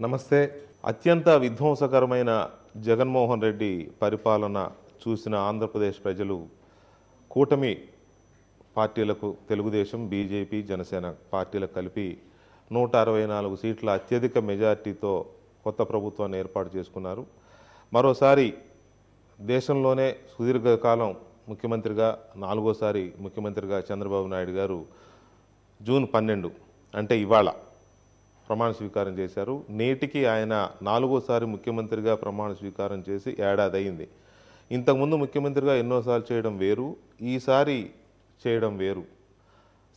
నమస్తే. అత్యంత విధ్వంసకరమైన జగన్మోహన్ రెడ్డి పరిపాలన చూసిన ఆంధ్రప్రదేశ్ ప్రజలు కూటమి పార్టీలకు తెలుగుదేశం, బీజేపీ, జనసేన పార్టీలకు కలిపి 164 సీట్ల అత్యధిక మెజార్టీతో కొత్త ప్రభుత్వాన్ని ఏర్పాటు చేసుకున్నారు. మరోసారి దేశంలోనే సుదీర్ఘకాలం ముఖ్యమంత్రిగా 4వ ముఖ్యమంత్రిగా చంద్రబాబు నాయుడు గారు జూన్ 12 అంటే ఇవాళ ప్రమాణ స్వీకారం చేశారు. నేటికి ఆయన 4వ ముఖ్యమంత్రిగా ప్రమాణ స్వీకారం చేసి ఏడాది అయింది. ఇంతకుముందు ముఖ్యమంత్రిగా ఎన్నోసార్లు చేయడం వేరు, ఈసారి చేయడం వేరు.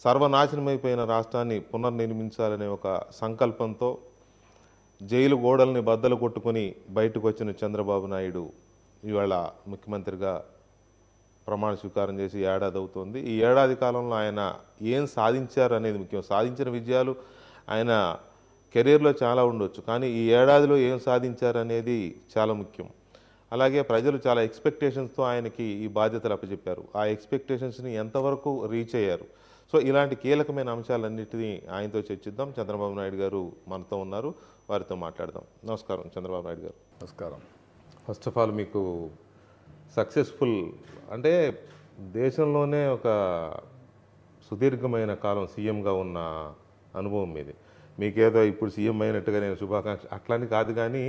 సర్వనాశనమైపోయిన రాష్ట్రాన్ని పునర్నిర్మించాలనే ఒక సంకల్పంతో జైలు గోడల్ని బద్దలు కొట్టుకుని బయటకు వచ్చిన చంద్రబాబు నాయుడు ఇవాళ ముఖ్యమంత్రిగా ప్రమాణ స్వీకారం చేసి ఏడాది అవుతుంది. ఈ ఏడాది కాలంలో ఆయన ఏం సాధించారు అనేది ముఖ్యం. సాధించిన విజయాలు ఆయన కెరీర్లో చాలా ఉండొచ్చు, కానీ ఈ ఏడాదిలో ఏం సాధించారు అనేది చాలా ముఖ్యం. అలాగే ప్రజలు చాలా ఎక్స్పెక్టేషన్స్తో ఆయనకి ఈ బాధ్యతలు అప్పచెప్పారు. ఆ ఎక్స్పెక్టేషన్స్ని ఎంతవరకు రీచ్ అయ్యారు? సో ఇలాంటి కీలకమైన అంశాలన్నింటినీ ఆయనతో చర్చిద్దాం. చంద్రబాబు నాయుడు గారు మనతో ఉన్నారు, వారితో మాట్లాడదాం. నమస్కారం చంద్రబాబు నాయుడు గారు. నమస్కారం. ఫస్ట్ ఆఫ్ ఆల్ మీకు సక్సెస్ఫుల్ అంటే దేశంలోనే ఒక సుదీర్ఘమైన కాలం సీఎంగా ఉన్న అనుభవం మీది. మీకేదో ఇప్పుడు సీఎం అయినట్టుగా నేను శుభాకాంక్ష అట్లాని కాదు, కానీ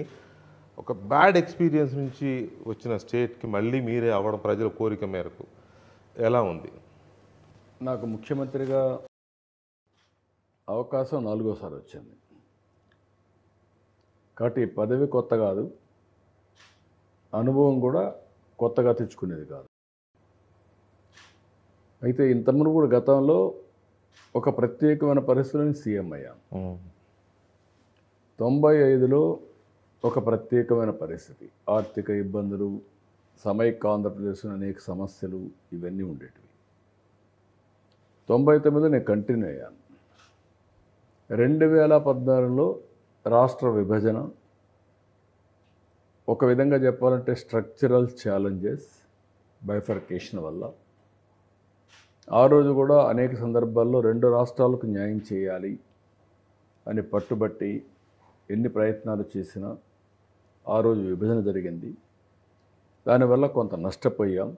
ఒక బ్యాడ్ ఎక్స్పీరియన్స్ నుంచి వచ్చిన స్టేట్కి మళ్ళీ మీరే అవ్వడం ప్రజల కోరిక మేరకు ఎలా ఉంది? నాకు ముఖ్యమంత్రిగా అవకాశం 4వ వచ్చింది. కాబట్టి ఈ పదవి కొత్త కాదు, అనుభవం కూడా కొత్తగా తెచ్చుకునేది కాదు. అయితే ఇంతకుముందు కూడా గతంలో ఒక ప్రత్యేకమైన పరిస్థితులను సీఎం అయ్యాను. 95లో ఒక ప్రత్యేకమైన పరిస్థితి, ఆర్థిక ఇబ్బందులు, సమైక్య ఆంధ్రప్రదేశ్లో అనేక సమస్యలు, ఇవన్నీ ఉండేటివి. 99లో నేను కంటిన్యూ అయ్యాను. 2014లో రాష్ట్ర విభజన, ఒక విధంగా చెప్పాలంటే స్ట్రక్చరల్ ఛాలెంజెస్, బైఫర్కేషన్ వల్ల ఆ రోజు కూడా అనేక సందర్భాల్లో 2 రాష్ట్రాలకు న్యాయం చేయాలి అని పట్టుబట్టి ఎన్ని ప్రయత్నాలు చేసినా ఆ రోజు విభజన జరిగింది. దానివల్ల కొంత నష్టపోయాం.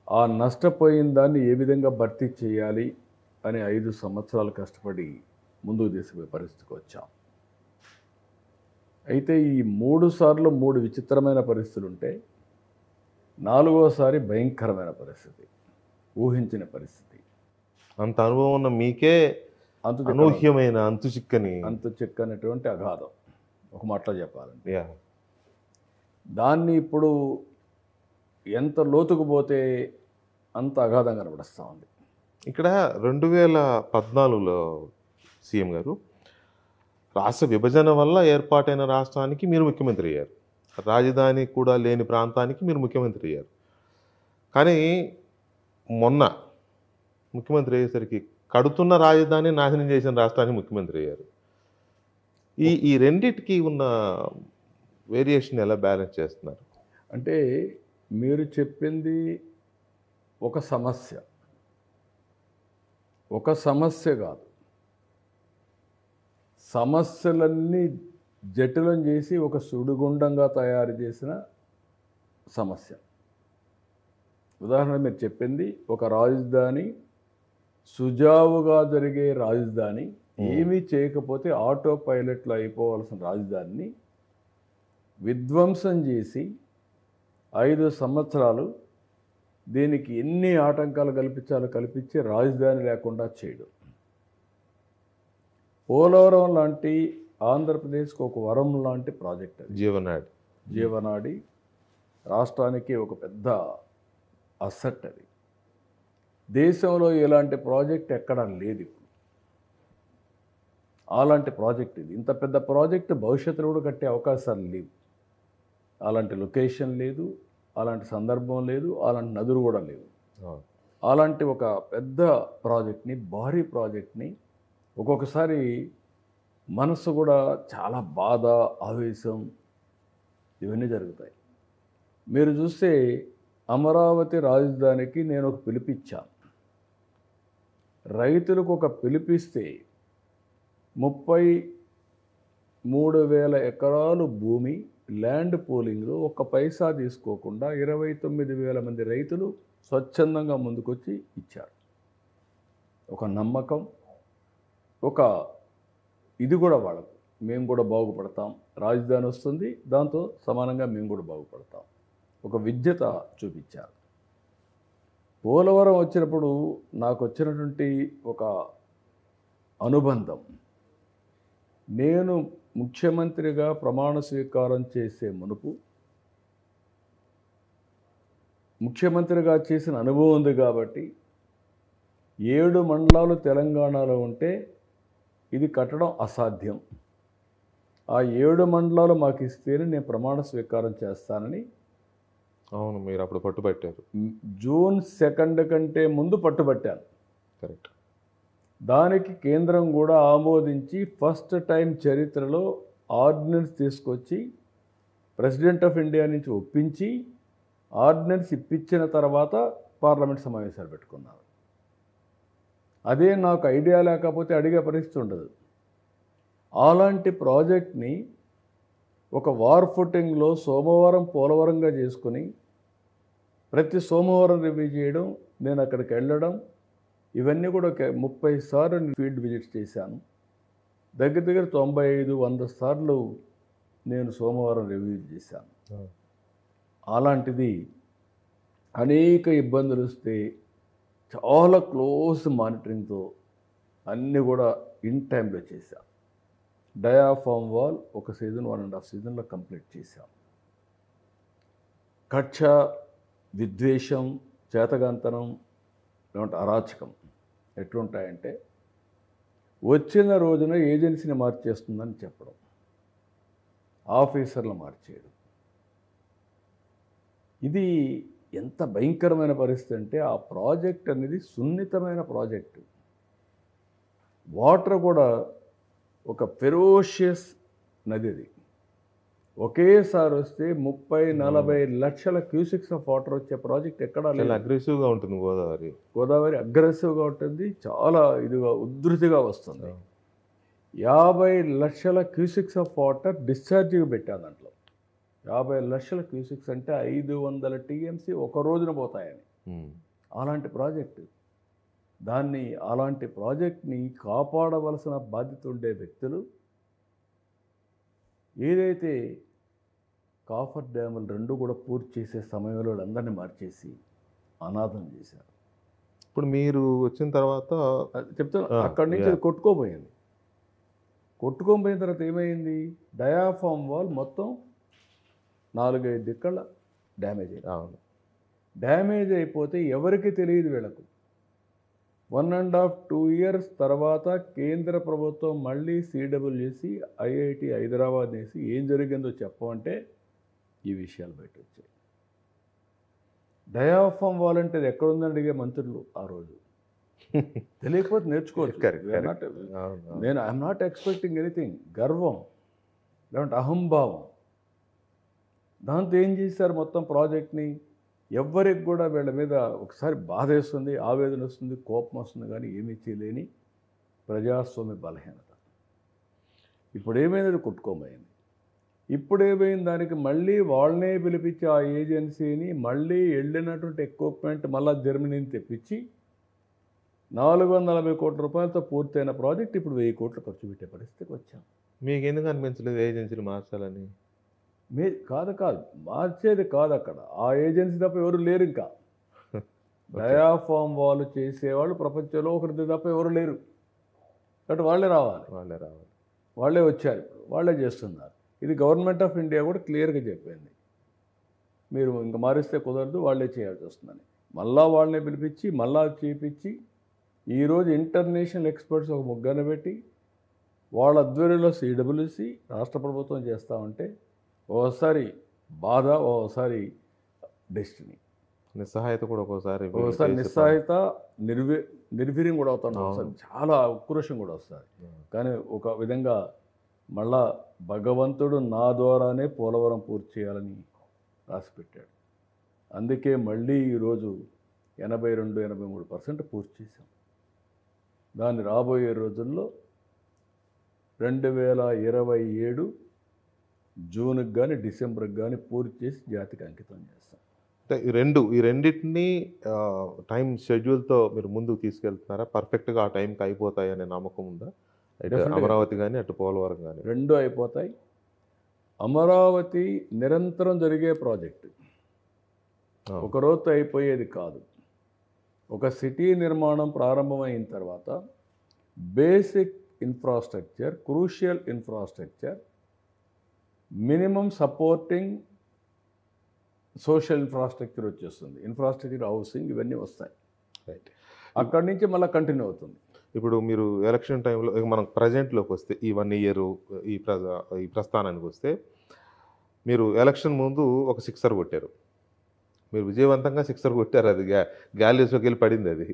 ఆ నష్టపోయిన దాన్ని ఏ విధంగా భర్తీ చేయాలి అని 5 సంవత్సరాలు కష్టపడి ముందుకు తీసుకుపోయే పరిస్థితికి వచ్చాం. అయితే ఈ 3 సార్లు 3 విచిత్రమైన పరిస్థితులు ఉంటే 4వసారి భయంకరమైన పరిస్థితి, ఊహించిన పరిస్థితి. అంత అనుభవం ఉన్న మీకే అనూహ్యమైన అంతు చిక్కనటువంటి అగాధం, ఒక మాటలో చెప్పాలంటే. దాన్ని ఇప్పుడు ఎంత లోతుకు పోతే అంత అగాధంగా కనబడుస్తూ ఉంది. ఇక్కడ 2014లో సీఎం గారు రాష్ట్ర విభజన వల్ల ఏర్పాటైన రాష్ట్రానికి మీరు ముఖ్యమంత్రి అయ్యారు. రాజధాని కూడా లేని ప్రాంతానికి మీరు ముఖ్యమంత్రి అయ్యారు. కానీ మొన్న ముఖ్యమంత్రి అయ్యేసరికి కడుతున్న రాజధాని నాశనం చేసిన రాష్ట్రానికి ముఖ్యమంత్రి అయ్యారు. ఈ రెండిటికి ఉన్న వేరియేషన్ ఎలా బ్యాలెన్స్ చేస్తున్నారు? అంటే మీరు చెప్పింది ఒక సమస్య కాదు, సమస్యలన్నీ జటిలం చేసి ఒక సుడిగుండంగా తయారు చేసిన సమస్య. ఉదాహరణ మీరు చెప్పింది ఒక రాజధాని, సుజావుగా జరిగే రాజధాని, ఏమీ చేయకపోతే ఆటో పైలట్లో అయిపోవాల్సిన రాజధానిని విధ్వంసం చేసి 5 సంవత్సరాలు దీనికి ఎన్ని ఆటంకాలు కల్పించి రాజధాని లేకుండా చేయడం. పోలవరం లాంటి ఆంధ్రప్రదేశ్కి ఒక వరం లాంటి ప్రాజెక్ట్ అది. జీవనాడి రాష్ట్రానికి ఒక పెద్ద అసెట్ అది. దేశంలో ఇలాంటి ప్రాజెక్ట్ ఎక్కడా లేదు ఇప్పుడు. అలాంటి ప్రాజెక్ట్ ఇది. ఇంత పెద్ద ప్రాజెక్టు భవిష్యత్తులో కూడా కట్టే అవకాశాలు లేవు. అలాంటి లొకేషన్ లేదు, అలాంటి సందర్భం లేదు, అలాంటి నదులు కూడా లేవు. అలాంటి ఒక పెద్ద ప్రాజెక్ట్ని, భారీ ప్రాజెక్ట్ని ఒక్కొక్కసారి మనసు కూడా చాలా బాధ, ఆవేశం ఇవన్నీ జరుగుతాయి. మీరు చూస్తే అమరావతి రాజధానికి నేను ఒక పిలుపిచ్చాను. రైతులకు ఒక పిలిపిస్తే 3,000 ఎకరాలు భూమి ల్యాండ్ పూలింగ్లో ఒక్క పైసా తీసుకోకుండా 29,000 మంది రైతులు స్వచ్ఛందంగా ముందుకొచ్చి ఇచ్చారు. ఒక నమ్మకం, ఒక ఇది కూడా వాళ్ళకు, మేము కూడా బాగుపడతాం, రాజధాని వస్తుంది, దాంతో సమానంగా మేము కూడా బాగుపడతాం, ఒక విద్యత చూపించారు. పోలవరం వచ్చినప్పుడు నాకు వచ్చినటువంటి ఒక అనుబంధం, నేను ముఖ్యమంత్రిగా ప్రమాణ స్వీకారం చేసే మునుపు ముఖ్యమంత్రిగా చేసిన అనుభవం ఉంది కాబట్టి 7 మండలాలు తెలంగాణలో ఉంటే ఇది కట్టడం అసాధ్యం, ఆ 7 మండలాలు మాకు ఇస్తేనే నేను ప్రమాణ స్వీకారం చేస్తానని అవును, మీరు అప్పుడు పట్టుబట్టారు. జూన్ 2 కంటే ముందు పట్టుబట్టాను. కరెక్ట్. దానికి కేంద్రం కూడా ఆమోదించి ఫస్ట్ టైం చరిత్రలో ఆర్డినెన్స్ తీసుకొచ్చి ప్రెసిడెంట్ ఆఫ్ ఇండియా నుంచి ఒప్పించి ఆర్డినెన్స్ ఇప్పించిన తర్వాత పార్లమెంట్ సమావేశాలు పెట్టుకున్నారు. అదే నాకు ఐడియా లేకపోతే అడిగే పరిస్థితి ఉండదు. అలాంటి ప్రాజెక్ట్ని ఒక వార్ ఫుటింగ్లో సోమవారం పోలవరంగా చేసుకుని ప్రతి సోమవారం రివ్యూ చేయడం, నేను అక్కడికి వెళ్ళడం, ఇవన్నీ కూడా ఒక 30 సార్లు ఫీల్డ్ విజిట్స్ చేశాను. దగ్గర దగ్గర 95-100 సార్లు నేను సోమవారం రివ్యూ చేశాను. అలాంటిది అనేక ఇబ్బందులు వస్తే చాలా క్లోజ్ మానిటరింగ్తో అన్నీ కూడా ఇన్ టైంలో చేశాం. డయాఫామ్ వాల్ ఒక సీజన్ 1.5 సీజన్లో కంప్లీట్ చేశాం. కక్ష, విద్వేషం, చేతగాంతనం, లేదంటే అరాచకం ఎట్లుంటాయంటే వచ్చిన రోజున ఏజెన్సీని మార్చేస్తుందని చెప్పడం, ఆఫీసర్లు మార్చేయడం. ఇది ఎంత భయంకరమైన పరిస్థితి అంటే ఆ ప్రాజెక్ట్ అనేది సున్నితమైన ప్రాజెక్టు. వాటర్ కూడా ఒక ఫెరోషియస్ నది, అది ఒకేసారి వస్తే 30-40 లక్షల క్యూసిక్స్ ఆఫ్ వాటర్ వచ్చే ప్రాజెక్ట్ ఎక్కడా లేదు. అగ్రెసివ్గా ఉంటుంది గోదావరి అగ్రెసివ్గా ఉంటుంది, చాలా ఇదిగా ఉధృతిగా వస్తుంది. 50 లక్షల క్యూసిక్స్ ఆఫ్ వాటర్ డిశ్చార్జింగ్ పెట్టాను దాంట్లో. 50 లక్షల క్యూసిక్స్ అంటే 500 టీఎంసీ ఒక రోజున పోతాయని. అలాంటి ప్రాజెక్టు, అలాంటి ప్రాజెక్ట్ని కాపాడవలసిన బాధ్యత ఉండే వ్యక్తులు ఏదైతే కాఫర్ డ్యాములు 2 కూడా పూర్తి చేసే సమయంలో అందరినీ మార్చేసి అనాథం చేశారు. ఇప్పుడు మీరు వచ్చిన తర్వాత చెప్తాను, అక్కడి నుంచి అది కొట్టుకోపోయిన తర్వాత ఏమైంది, డయాఫామ్ వాల్ మొత్తం 4-5 దిక్కల డ్యామేజ్ అయింది. డ్యామేజ్ అయిపోతే ఎవరికి తెలియదు వీళ్ళకు. 1.5-2 ఇయర్స్ తర్వాత కేంద్ర ప్రభుత్వం మళ్ళీ CWC, IIT హైదరాబాద్ వేసి ఏం జరిగిందో చెప్పమంటే ఈ విషయాలు బయట వచ్చాయి. డయాఫామ్ వాల్ అంటే ఎక్కడుందని అడిగే మంత్రులు ఆ రోజు. తెలియకపోతే నేర్చుకోవచ్చు. నేను ఐఎమ్ నాట్ ఎక్స్పెక్టింగ్ ఎనీథింగ్. గర్వం, లేదంటే అహంభావం, దాంతో ఏం చేశారు మొత్తం ప్రాజెక్ట్ని. ఎవ్వరికి కూడా వీళ్ళ మీద ఒకసారి బాధ వేస్తుంది, ఆవేదన వస్తుంది, కోపం వస్తుంది, కానీ ఏమీ చేయలేని ప్రజాస్వామ్య బలహీనత. ఇప్పుడు ఏమైంది, కొట్టుకోమైంది. ఇప్పుడు ఏమైంది, దానికి మళ్ళీ వాళ్ళనే పిలిపించి ఆ ఏజెన్సీని మళ్ళీ వెళ్ళినటువంటి ఎక్విప్మెంట్ మళ్ళీ జర్మనీని తెప్పించి 440 కోట్ల రూపాయలతో పూర్తయిన ప్రాజెక్ట్ ఇప్పుడు 1000 కోట్లు ఖర్చు పెట్టే పరిస్థితికి వచ్చాం. మీకు ఎందుకు అనిపించలేదు ఏజెన్సీని మార్చాలని? కాదు మార్చేది కాదు, అక్కడ ఆ ఏజెన్సీ తప్ప ఎవరు లేరు. ఇంకా డయాఫామ్ వాల్ చేసేవాళ్ళు ప్రపంచంలో ఒకరి తప్ప ఎవరు లేరు. కాబట్టి వాళ్ళే రావాలి, వాళ్ళే వచ్చారు, వాళ్ళే చేస్తున్నారు. ఇది గవర్నమెంట్ ఆఫ్ ఇండియా కూడా క్లియర్గా చెప్పింది, మీరు ఇంకా మారిస్తే కుదరదు, వాళ్ళే చేయాల్సి వస్తుందని. మళ్ళా వాళ్ళని పిలిపించి మళ్ళా చేయించి ఈరోజు ఇంటర్నేషనల్ ఎక్స్పర్ట్స్ ఒక ముగ్గురిని పెట్టి వాళ్ళ ఆధ్వర్యంలో CWC రాష్ట్ర ప్రభుత్వం చేస్తూ ఉంటే ఓసారి బాధ, ఓసారి డెస్టినీ, నిస్సహాయత కూడా ఒక్కోసారి నిస్సహాయత, నిర్వీర్యం కూడా అవుతాను, ఒకసారి చాలా ఉక్రోషం కూడా వస్తుంది. కానీ ఒక విధంగా మళ్ళా భగవంతుడు నా ద్వారానే పోలవరం పూర్తి చేయాలని రాసిపెట్టాడు. అందుకే మళ్ళీ ఈరోజు 82-83% పూర్తి చేశాం. దాన్ని రాబోయే రోజుల్లో 2027 జూన్కి కానీ డిసెంబర్కి కానీ పూర్తి చేసి జాతికి అంకితం చేస్తాం. అంటే ఈ రెండింటిని టైం షెడ్యూల్తో మీరు ముందుకు తీసుకెళ్తున్నారా? పర్ఫెక్ట్గా ఆ టైంకి అయిపోతాయి అనే నమ్మకం ఉందా? ఇటు Definitely. అమరావతి కానీ అటు పోలవరం కానీ. రెండు అయిపోతాయి. అమరావతి నిరంతరం జరిగే ప్రాజెక్టు, ఒక రోజుతో అయిపోయేది కాదు. ఒక సిటీ నిర్మాణం ప్రారంభమైన తర్వాత basic infrastructure, crucial infrastructure, minimum supporting social infrastructure వచ్చేస్తుంది. ఇన్ఫ్రాస్ట్రక్చర్, హౌసింగ్ ఇవన్నీ వస్తాయి. రైట్. అక్కడి నుంచి మళ్ళీ కంటిన్యూ అవుతుంది. ఇప్పుడు మీరు ఎలక్షన్ టైంలో మనం ప్రజెంట్లోకి వస్తే ఈ 1 ఇయర్ ఈ ప్రస్థానానికి వస్తే మీరు ఎలక్షన్ ముందు ఒక సిక్సర్ కొట్టారు. మీరు విజయవంతంగా సిక్సర్ కొట్టారు. అది గ్యాలీస్లోకి వెళ్ళి పడింది. అది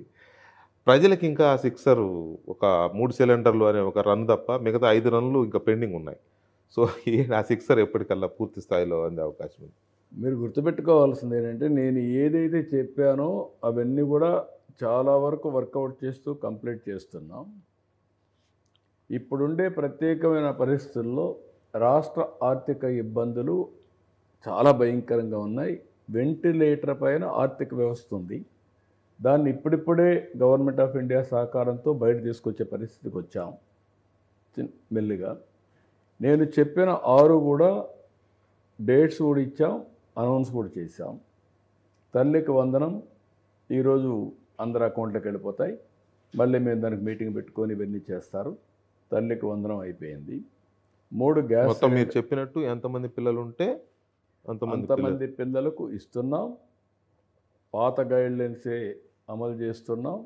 ప్రజలకి ఇంకా ఆ సిక్సర్ ఒక 3 సిలిండర్లు అనే ఒక రన్ తప్ప మిగతా 5 రన్లు ఇంకా పెండింగ్ ఉన్నాయి. సో ఆ సిక్సర్ ఎప్పటికల్లా పూర్తి స్థాయిలో అందే అవకాశం ఉంది? మీరు గుర్తుపెట్టుకోవాల్సింది ఏంటంటే, నేను ఏదైతే చెప్పానో అవన్నీ కూడా చాలా వరకు వర్కౌట్ చేస్తూ కంప్లీట్ చేస్తున్నాం. ఇప్పుడుండే ప్రత్యేకమైన పరిస్థితుల్లో రాష్ట్ర ఆర్థిక ఇబ్బందులు చాలా భయంకరంగా ఉన్నాయి. వెంటిలేటర్ పైన ఆర్థిక వ్యవస్థ ఉంది. దాన్ని ఇప్పుడిప్పుడే గవర్నమెంట్ ఆఫ్ ఇండియా సహకారంతో బయట తీసుకొచ్చే పరిస్థితికి వచ్చాం మెల్లిగా. నేను చెప్పిన 6 కూడా డేట్స్ కూడా ఇచ్చాం, అనౌన్స్ కూడా చేశాం. తల్లికి వందనం ఈరోజు అందరి అకౌంట్లోకి వెళ్ళిపోతాయి. మళ్ళీ మేము దానికి మీటింగ్ పెట్టుకొని ఇవన్నీ చేస్తారు. తల్లికి వందనం అయిపోయింది. 3 గ్యాస్ మొత్తం మీరు చెప్పినట్టు ఎంతమంది పిల్లలు ఉంటే అంతమంది పిల్లలకు ఇస్తున్నాం. పాత గైడ్లైన్సే అమలు చేస్తున్నాం.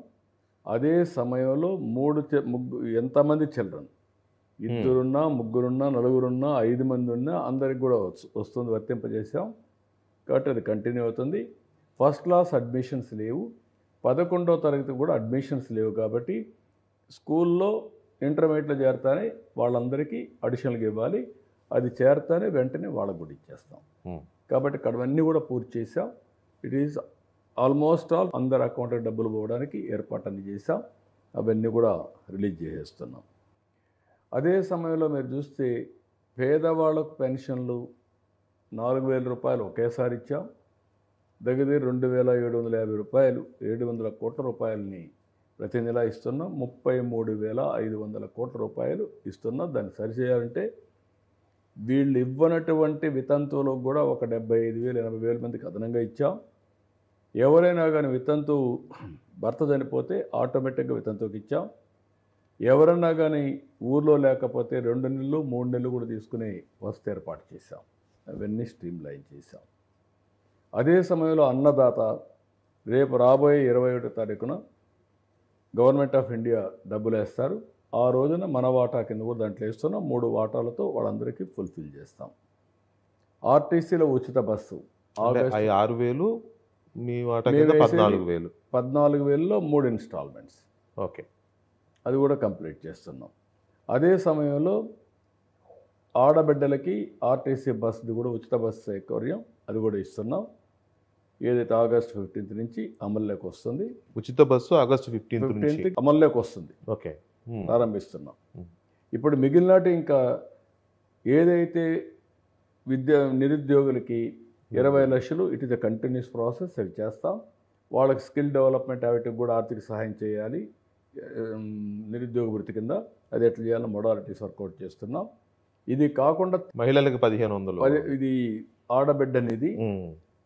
అదే సమయంలో ఎంతమంది చిల్డ్రన్, 2 ఉన్నా, 3 ఉన్నా, 4 ఉన్నా, 5 మంది ఉన్నా అందరికి కూడా వస్తుంది, వర్తింపజేసాం. కాబట్టి అది కంటిన్యూ అవుతుంది. ఫస్ట్ క్లాస్ అడ్మిషన్స్ లేవు. 11వ తరగతి కూడా అడ్మిషన్స్ లేవు. కాబట్టి స్కూల్లో ఇంటర్మీడియట్లో చేరతానే వాళ్ళందరికీ అడిషనల్గా ఇవ్వాలి. అది చేరతానే వెంటనే వాళ్ళకు కూడా ఇచ్చేస్తాం. కాబట్టి ఇక్కడ అన్నీ కూడా పూర్తి చేసాం. ఇట్ ఈజ్ ఆల్మోస్ట్ ఆల్ అందరి అకౌంట్కి డబ్బులు పోవడానికి ఏర్పాట్లన్నీ చేసాం. అవన్నీ కూడా రిలీజ్ చేసేస్తున్నాం. అదే సమయంలో మీరు చూస్తే పేదవాళ్ళకు పెన్షన్లు 4,000 రూపాయలు ఒకేసారి ఇచ్చాం. దగ్గర 2,750 రూపాయలు, 700 కోట్ల రూపాయలని ప్రతి నెల ఇస్తున్నాం. 33,500 కోట్ల రూపాయలు ఇస్తున్నాం. దాన్ని సరిచేయాలంటే వీళ్ళు ఇవ్వనటువంటి వితంతువులకు కూడా ఒక 75,000, 80,000 మందికి అదనంగా ఇచ్చాం. ఎవరైనా కానీ వితంతు భర్త చనిపోతే ఆటోమేటిక్గా వితంతువుకి ఇచ్చాం. ఎవరన్నా కానీ ఊర్లో లేకపోతే 2 నెలలు 3 నెలలు కూడా తీసుకునే వసతి ఏర్పాటు చేశాం. అవన్నీ స్ట్రీమ్ లైన్ చేశాం. అదే సమయంలో అన్నదాత రేపు రాబోయే 21వ తారీఖున గవర్నమెంట్ ఆఫ్ ఇండియా డబ్బులు వేస్తారు. ఆ రోజున మన వాటా కింద కూడా దాంట్లో వేస్తున్నాం. 3 వాటాలతో వాళ్ళందరికీ ఫుల్ఫిల్ చేస్తాం. ఆర్టీసీలో ఉచిత బస్సు ఆగస్టు 6,000 మీ వాటా కింద 14,000. 14,000లో 3 ఇన్స్టాల్మెంట్స్. ఓకే, అది కూడా కంప్లీట్ చేస్తున్నాం. అదే సమయంలో ఆడబిడ్డలకి ఆర్టీసీ బస్సుది కూడా ఉచిత బస్సు సౌకర్యం అది కూడా ఇస్తున్నాం. ఏదైతే ఆగస్టు 15 నుంచి అమల్లోకి వస్తుంది. ఉచిత బస్సు ఆగస్టు 15 నుంచి అమల్లోకి వస్తుంది. ఓకే, ప్రారంభిస్తున్నాం. ఇప్పుడు మిగిలినట్టు ఇంకా ఏదైతే నిరుద్యోగులకి 20 లక్షలు, it is a continuous process, అవి చేస్తాం. వాళ్ళకి స్కిల్ డెవలప్మెంట్ వాటికి కూడా ఆర్థిక సహాయం చేయాలి నిరుద్యోగ వృత్తి కింద. అది ఎట్లా చేయాలో మొడాలిటీస్ వర్కౌట్ చేస్తున్నాం. ఇది కాకుండా మహిళలకు 1,500, ఇది ఆడబిడ్డనిది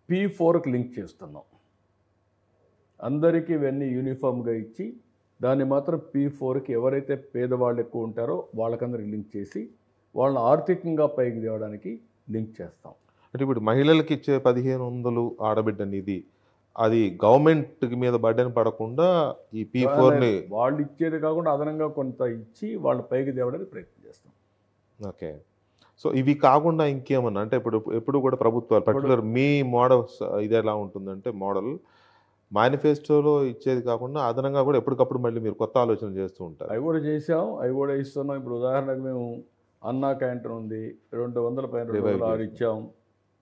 P4కి లింక్ చేస్తున్నాం. అందరికీ ఇవన్నీ యూనిఫామ్గా ఇచ్చి దాన్ని మాత్రం P4కి ఎవరైతే పేదవాళ్ళు ఎక్కువ ఉంటారో వాళ్ళకందరికి లింక్ చేసి వాళ్ళని ఆర్థికంగా పైకి తేవడానికి లింక్ చేస్తాం. అంటే ఇప్పుడు మహిళలకు ఇచ్చే 1,500 ఆడబిడ్డ నిధి అది గవర్నమెంట్ మీద బర్డెన్ పడకుండా ఈ P4ని వాళ్ళు ఇచ్చేది కాకుండా అదనంగా కొంత ఇచ్చి వాళ్ళ పైకి తేవడానికి ప్రయత్నం చేస్తాం. ఓకే, సో ఇవి కాకుండా ఇంకేమన్నా అంటే ఎప్పుడు కూడా ప్రభుత్వాలు పర్టికులర్ మీ మోడల్స్ ఇది ఎలా ఉంటుందంటే మోడల్ మేనిఫెస్టోలో ఇచ్చేది కాకుండా అదనంగా కూడా ఎప్పటికప్పుడు మళ్ళీ మీరు కొత్త ఆలోచన చేస్తూ ఉంటారు. అవి కూడా చేసాం, అవి కూడా ఇస్తున్నాం. ఇప్పుడు ఉదాహరణకు మేము అన్నా క్యాంటీన్ ఉంది, 200 పైన 206 ఇచ్చాం.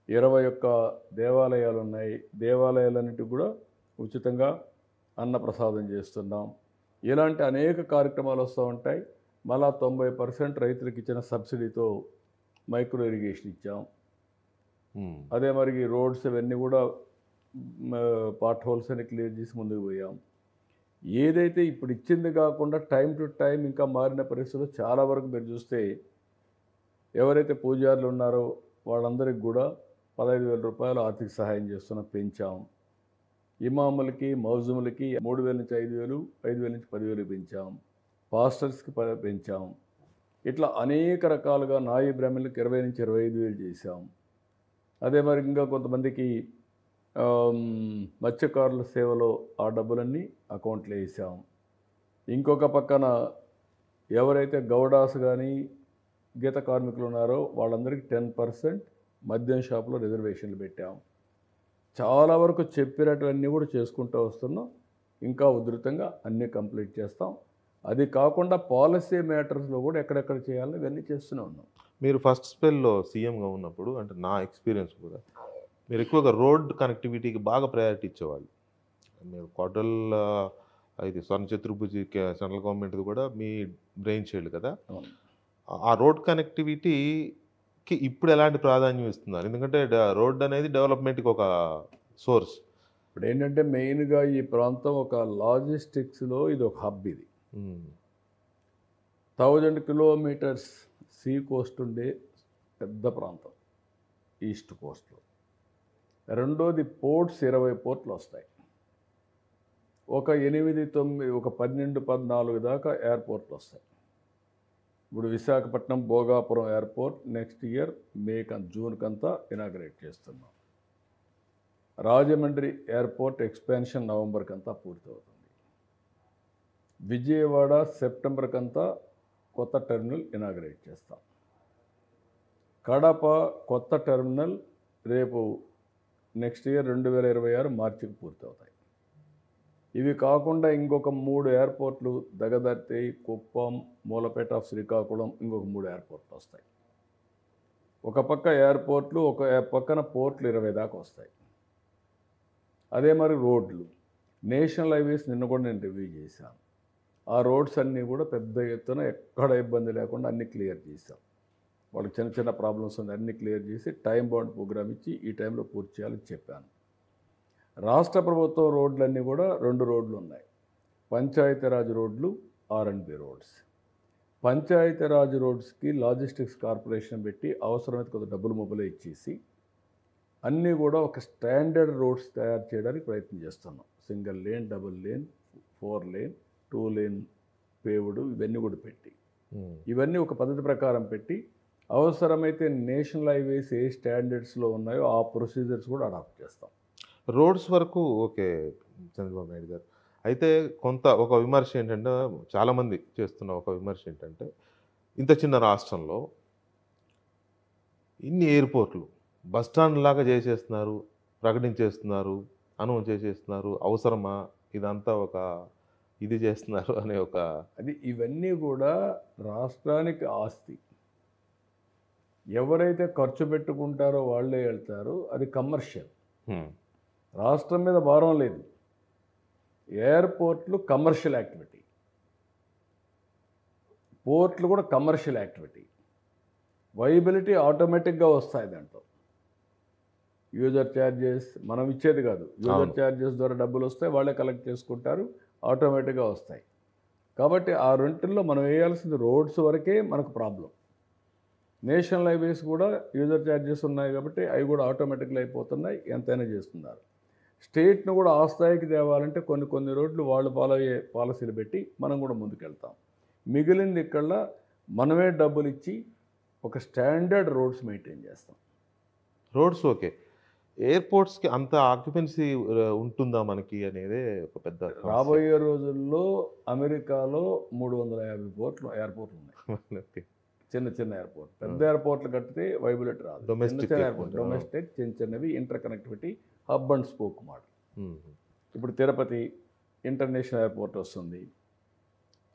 21 దేవాలయాలు ఉన్నాయి. దేవాలయాలన్నిటికి కూడా ఉచితంగా అన్నప్రసాదం చేస్తున్నాం. ఇలాంటి అనేక కార్యక్రమాలు వస్తూ ఉంటాయి. మళ్ళా 90% రైతులకు ఇచ్చిన సబ్సిడీతో మైక్రో ఇరిగేషన్ ఇచ్చాం. అదే మరి రోడ్స్ ఇవన్నీ కూడా పార్ట్ హోల్స్ అని క్లియర్ చేసి ముందుకు పోయాం. ఏదైతే ఇప్పుడు ఇచ్చింది కాకుండా టైం టు టైం ఇంకా మారిన పరిస్థితుల్లో చాలా వరకు మీరు చూస్తే ఎవరైతే పూజారులు ఉన్నారో వాళ్ళందరికీ కూడా 15,000 రూపాయలు ఆర్థిక సహాయం చేస్తున్నాం, పెంచాం. ఇమాములకి మౌజుములకి 3,000 నుంచి 5,000, 5,000 నుంచి 10,000 పెంచాం. పాస్టర్స్కి పెంచాం. ఇట్లా అనేక రకాలుగా నాయి బ్రాహ్మణులకు 20 నుంచి 25,000 చేశాం. అదే మరి ఇంకా కొంతమందికి మత్స్యకారుల సేవలో ఆ డబ్బులన్నీ అకౌంట్లో వేసాం. ఇంకొక పక్కన ఎవరైతే గౌడాస్ కానీ గీత కార్మికులు ఉన్నారో వాళ్ళందరికీ 10% మద్యం షాపులో రిజర్వేషన్లు పెట్టాం. చాలా వరకు చెప్పినటువన్నీ కూడా చేసుకుంటూ వస్తున్నాం. ఇంకా ఉధృతంగా అన్నీ కంప్లీట్ చేస్తాం. అది కాకుండా పాలసీ మ్యాటర్స్లో కూడా ఎక్కడెక్కడ చేయాలో ఇవన్నీ చేస్తూనే ఉన్నాం. మీరు ఫస్ట్ స్పెల్లో సీఎంగా ఉన్నప్పుడు, అంటే నా ఎక్స్పీరియన్స్ కూడా, మీరు ఎక్కువగా రోడ్ కనెక్టివిటీకి బాగా ప్రయారిటీ ఇచ్చేవాళ్ళు. మీరు కోటల్ ఇది స్వర్ణ చతుర్భుజి సెంట్రల్ గవర్నమెంట్ది కూడా మీ బ్రెయిన్ చైల్డ్ కదా. ఆ రోడ్ కనెక్టివిటీకి ఇప్పుడు ఎలాంటి ప్రాధాన్యం ఇస్తున్నారు? ఎందుకంటే రోడ్ అనేది డెవలప్మెంట్కి ఒక సోర్స్. ఇప్పుడు ఏంటంటే మెయిన్గా ఈ ప్రాంతం ఒక లాజిస్టిక్స్లో ఇది ఒక హబ్. ఇది 1000 కిలోమీటర్స్ సీ కోస్ట్ ఉండే పెద్ద ప్రాంతం ఈస్ట్ కోస్ట్లో. రెండోది పోర్ట్స్ 20 పోర్ట్లు వస్తాయి. ఒక 8, 9, ఒక 12, 14 దాకా ఎయిర్పోర్ట్లు వస్తాయి. ఇప్పుడు Visakhapatnam Bhogapuram airport next year June కంతా ఇనాగ్రేట్ చేస్తున్నాం. రాజమండ్రి ఎయిర్పోర్ట్ ఎక్స్పాన్షన్ నవంబర్ కంతా పూర్తవుతుంది. విజయవాడ సెప్టెంబర్ కంతా కొత్త టెర్మినల్ ఇనాగ్రేట్ చేస్తాం. కడప కొత్త టెర్మినల్ రేపు నెక్స్ట్ ఇయర్ 2026 మార్చికి పూర్తవుతాయి. ఇవి కాకుండా ఇంకొక 3 ఎయిర్పోర్ట్లు దగదర్తి, కుప్పం, మూలపేట ఆఫ్ శ్రీకాకుళం, ఇంకొక 3 ఎయిర్పోర్ట్లు వస్తాయి. ఒక పక్క ఎయిర్పోర్ట్లు, ఒక పక్కన పోర్ట్లు 20 దాకా వస్తాయి. అదే మరి రోడ్లు, నేషనల్ హైవేస్ నిన్న కూడా నేను రివ్యూ చేశాను. ఆ రోడ్స్ అన్నీ కూడా పెద్ద ఎత్తున ఎక్కడ ఇబ్బంది లేకుండా అన్నీ క్లియర్ చేశాం. వాళ్ళకి చిన్న చిన్న ప్రాబ్లమ్స్ ఉంది, అన్నీ క్లియర్ చేసి టైం బౌండ్ ప్రోగ్రామ్ ఇచ్చి ఈ టైంలో పూర్తి చేయాలని చెప్పాను. రాష్ట్ర ప్రభుత్వం రోడ్లన్నీ కూడా 2 రోడ్లు ఉన్నాయి. పంచాయతీరాజ్ రోడ్లు, R&B రోడ్స్. పంచాయతీరాజ్ రోడ్స్కి లాజిస్టిక్స్ కార్పొరేషన్ పెట్టి అవసరమైతే కొంత డబ్బులు మొబైల్ ఇచ్చేసి అన్నీ కూడా ఒక స్టాండర్డ్ రోడ్స్ తయారు చేయడానికి ప్రయత్నం చేస్తున్నాం. Single lane, double lane, 4 lane, 2 lane పేవుడు ఇవన్నీ కూడా పెట్టి, ఇవన్నీ ఒక పద్ధతి ప్రకారం పెట్టి అవసరమైతే నేషనల్ హైవేస్ ఏ స్టాండర్డ్స్లో ఉన్నాయో ఆ ప్రొసీజర్స్ కూడా అడాప్ట్ చేస్తాం. రోడ్స్ వరకు ఓకే చంద్రబాబు నాయుడు గారు. అయితే ఒక విమర్శ ఏంటంటే, చాలామంది చేస్తున్న ఒక విమర్శ ఏంటంటే, ఇంత చిన్న రాష్ట్రంలో ఇన్ని ఎయిర్పోర్ట్లు బస్టాండ్ లాగా చేసేస్తున్నారు, ప్రకటించేస్తున్నారు, అనౌన్స్ చేసేస్తున్నారు, అవసరమా ఇదంతా ఒక ఇది చేస్తున్నారు అనే ఒక ఇవన్నీ కూడా రాష్ట్రానికి ఆస్తి. ఎవరైతే ఖర్చు పెట్టుకుంటారో వాళ్ళే వెళ్తారు. అది కమర్షియల్. రాష్ట్రం మీద భారం లేదు. ఎయిర్పోర్ట్లు కమర్షియల్ యాక్టివిటీ, పోర్ట్లు కూడా కమర్షియల్ యాక్టివిటీ. వైబిలిటీ ఆటోమేటిక్గా వస్తాయి. దాంట్లో యూజర్ ఛార్జెస్ మనం ఇచ్చేది కాదు. యూజర్ ఛార్జెస్ ద్వారా డబ్బులు వస్తాయి, వాళ్ళే కలెక్ట్ చేసుకుంటారు, ఆటోమేటిక్గా వస్తాయి. కాబట్టి ఆ రెంటిల్లో మనం వేయాల్సింది రోడ్స్ వరకే మనకు ప్రాబ్లం. నేషనల్ హైవేస్ కూడా యూజర్ ఛార్జెస్ ఉన్నాయి కాబట్టి అవి కూడా ఆటోమేటిక్గా అయిపోతున్నాయి, ఎంతైనా చేస్తున్నారు. స్టేట్ను కూడా ఆ స్థాయికి తేవాలంటే కొన్ని రోడ్లు వాళ్ళు ఫాలో అయ్యే పాలసీలు పెట్టి మనం కూడా ముందుకెళ్తాం. మిగిలింది ఇక్కడ మనమే డబ్బులు ఇచ్చి ఒక స్టాండర్డ్ రోడ్స్ మెయింటైన్ చేస్తాం. రోడ్స్ ఓకే, ఎయిర్పోర్ట్స్కి అంత ఆక్యుపెన్సీ ఉంటుందా మనకి అనేదే ఒక పెద్ద. రాబోయే రోజుల్లో అమెరికాలో 350 పోర్ట్లు ఎయిర్పోర్ట్లు ఉన్నాయి. చిన్న ఎయిర్పోర్ట్. పెద్ద ఎయిర్పోర్ట్లు కట్టితే వైబిలిటీ రాదు. డొమెస్టిక్ చిన్నవి inter connectivity, hub and spoke model. ఇప్పుడు తిరుపతి ఇంటర్నేషనల్ ఎయిర్పోర్ట్ వస్తుంది,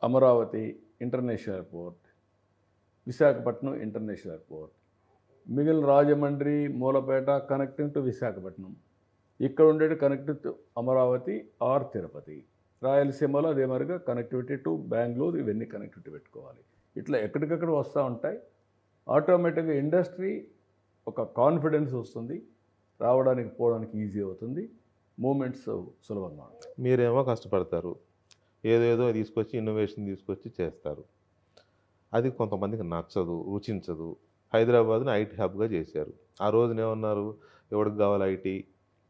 Amaravati international airport, Visakhapatnam international airport, మిగిలిన రాజమండ్రి, మూలపేట కనెక్టింగ్ టు విశాఖపట్నం, ఇక్కడ ఉండేది connecting to Amaravati or Tirupati. రాయలసీమలో అదే మరిగా కనెక్టివిటీ టు బెంగళూరు, ఇవన్నీ కనెక్టివిటీ పెట్టుకోవాలి. ఇట్లా ఎక్కడికక్కడ వస్తూ ఉంటాయి. ఆటోమేటిక్గా ఇండస్ట్రీ ఒక కాన్ఫిడెన్స్ వస్తుంది, రావడానికి పోవడానికి ఈజీ అవుతుంది, మూమెంట్స్ సులభంగా ఉంటాయి. మీరేమో కష్టపడతారు, ఏదేదో తీసుకొచ్చి ఇన్నోవేషన్ తీసుకొచ్చి చేస్తారు. అది కొంతమందికి నచ్చదు, రుచించదు. హైదరాబాద్ని ఐటీ హబ్గా చేశారు. ఆ రోజున ఏమన్నారు, ఎవరికి కావాలి ఐటీ,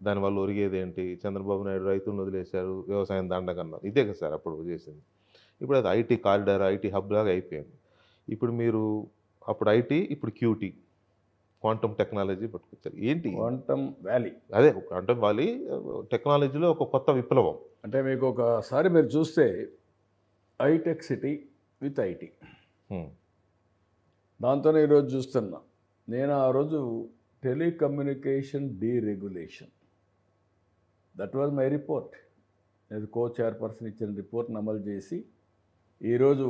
దానివల్ల ఒరిగేదేంటి, చంద్రబాబు నాయుడు రైతులను వదిలేశారు, వ్యవసాయం దండగన్నారు. ఇదే కదా సార్ అప్పుడు చేసింది. ఇప్పుడు అది ఐటీ కారిడార్, ఐటీ హబ్ లాగా అయిపోయింది. ఇప్పుడు మీరు అప్పుడు ఐటీ, ఇప్పుడు క్యూటీ, క్వాంటమ్ టెక్నాలజీ పట్టుకొచ్చారు. ఏంటి క్వాంటమ్ వ్యాలీ అదే క్వాంటమ్ వ్యాలీ టెక్నాలజీలో ఒక కొత్త విప్లవం. అంటే మీకు ఒకసారి మీరు చూస్తే హైటెక్ సిటీ విత్ ఐటీ, హ్మ్. దాంతోనే ఈరోజు చూస్తున్నా. నేను ఆ రోజు telecommunication deregulation, that was my report. నేను చైర్పర్సన్ ఇచ్చిన రిపోర్ట్ని అమలు చేసి ఈరోజు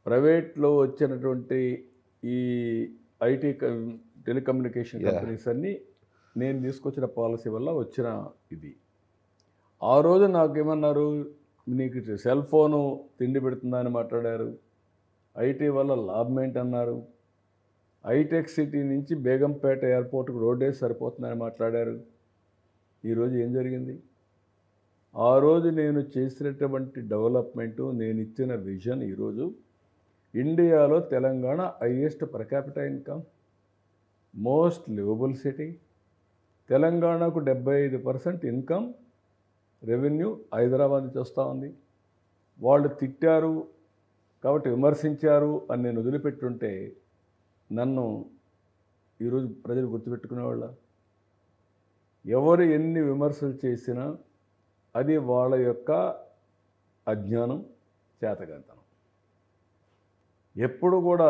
ప్రైవేట్లో వచ్చినటువంటి ఈ ఐటీ టెలికమ్యూనికేషన్ కంపెనీస్ అన్నీ నేను తీసుకొచ్చిన పాలసీ వల్ల వచ్చిన ఇది. ఆ రోజు నాకేమన్నారు, నీకు సెల్ ఫోను తిండి పెడుతుందని మాట్లాడారు, ఐటీ వల్ల లాభం ఏంటన్నారు, హైటెక్ సిటీ నుంచి బేగంపేట ఎయిర్పోర్ట్కి రోడ్డే సరిపోతుందని మాట్లాడారు. ఈరోజు ఏం జరిగింది? ఆ రోజు నేను చేసినటువంటి డెవలప్మెంటు, నేను ఇచ్చిన విజన్ ఈరోజు ఇండియాలో Telangana highest per capital income, most liveable city. తెలంగాణకు 75% ఇన్కమ్ రెవెన్యూ హైదరాబాద్ నుంచి వస్తూ ఉంది. వాళ్ళు తిట్టారు కాబట్టి విమర్శించారు అని నేను వదిలిపెట్టుంటే నన్ను ఈరోజు ప్రజలు గుర్తుపెట్టుకునేవాళ్ళ. ఎవరు ఎన్ని విమర్శలు చేసినా అది వాళ్ళ యొక్క అజ్ఞానం, చేతగాంతనం. ఎప్పుడు కూడా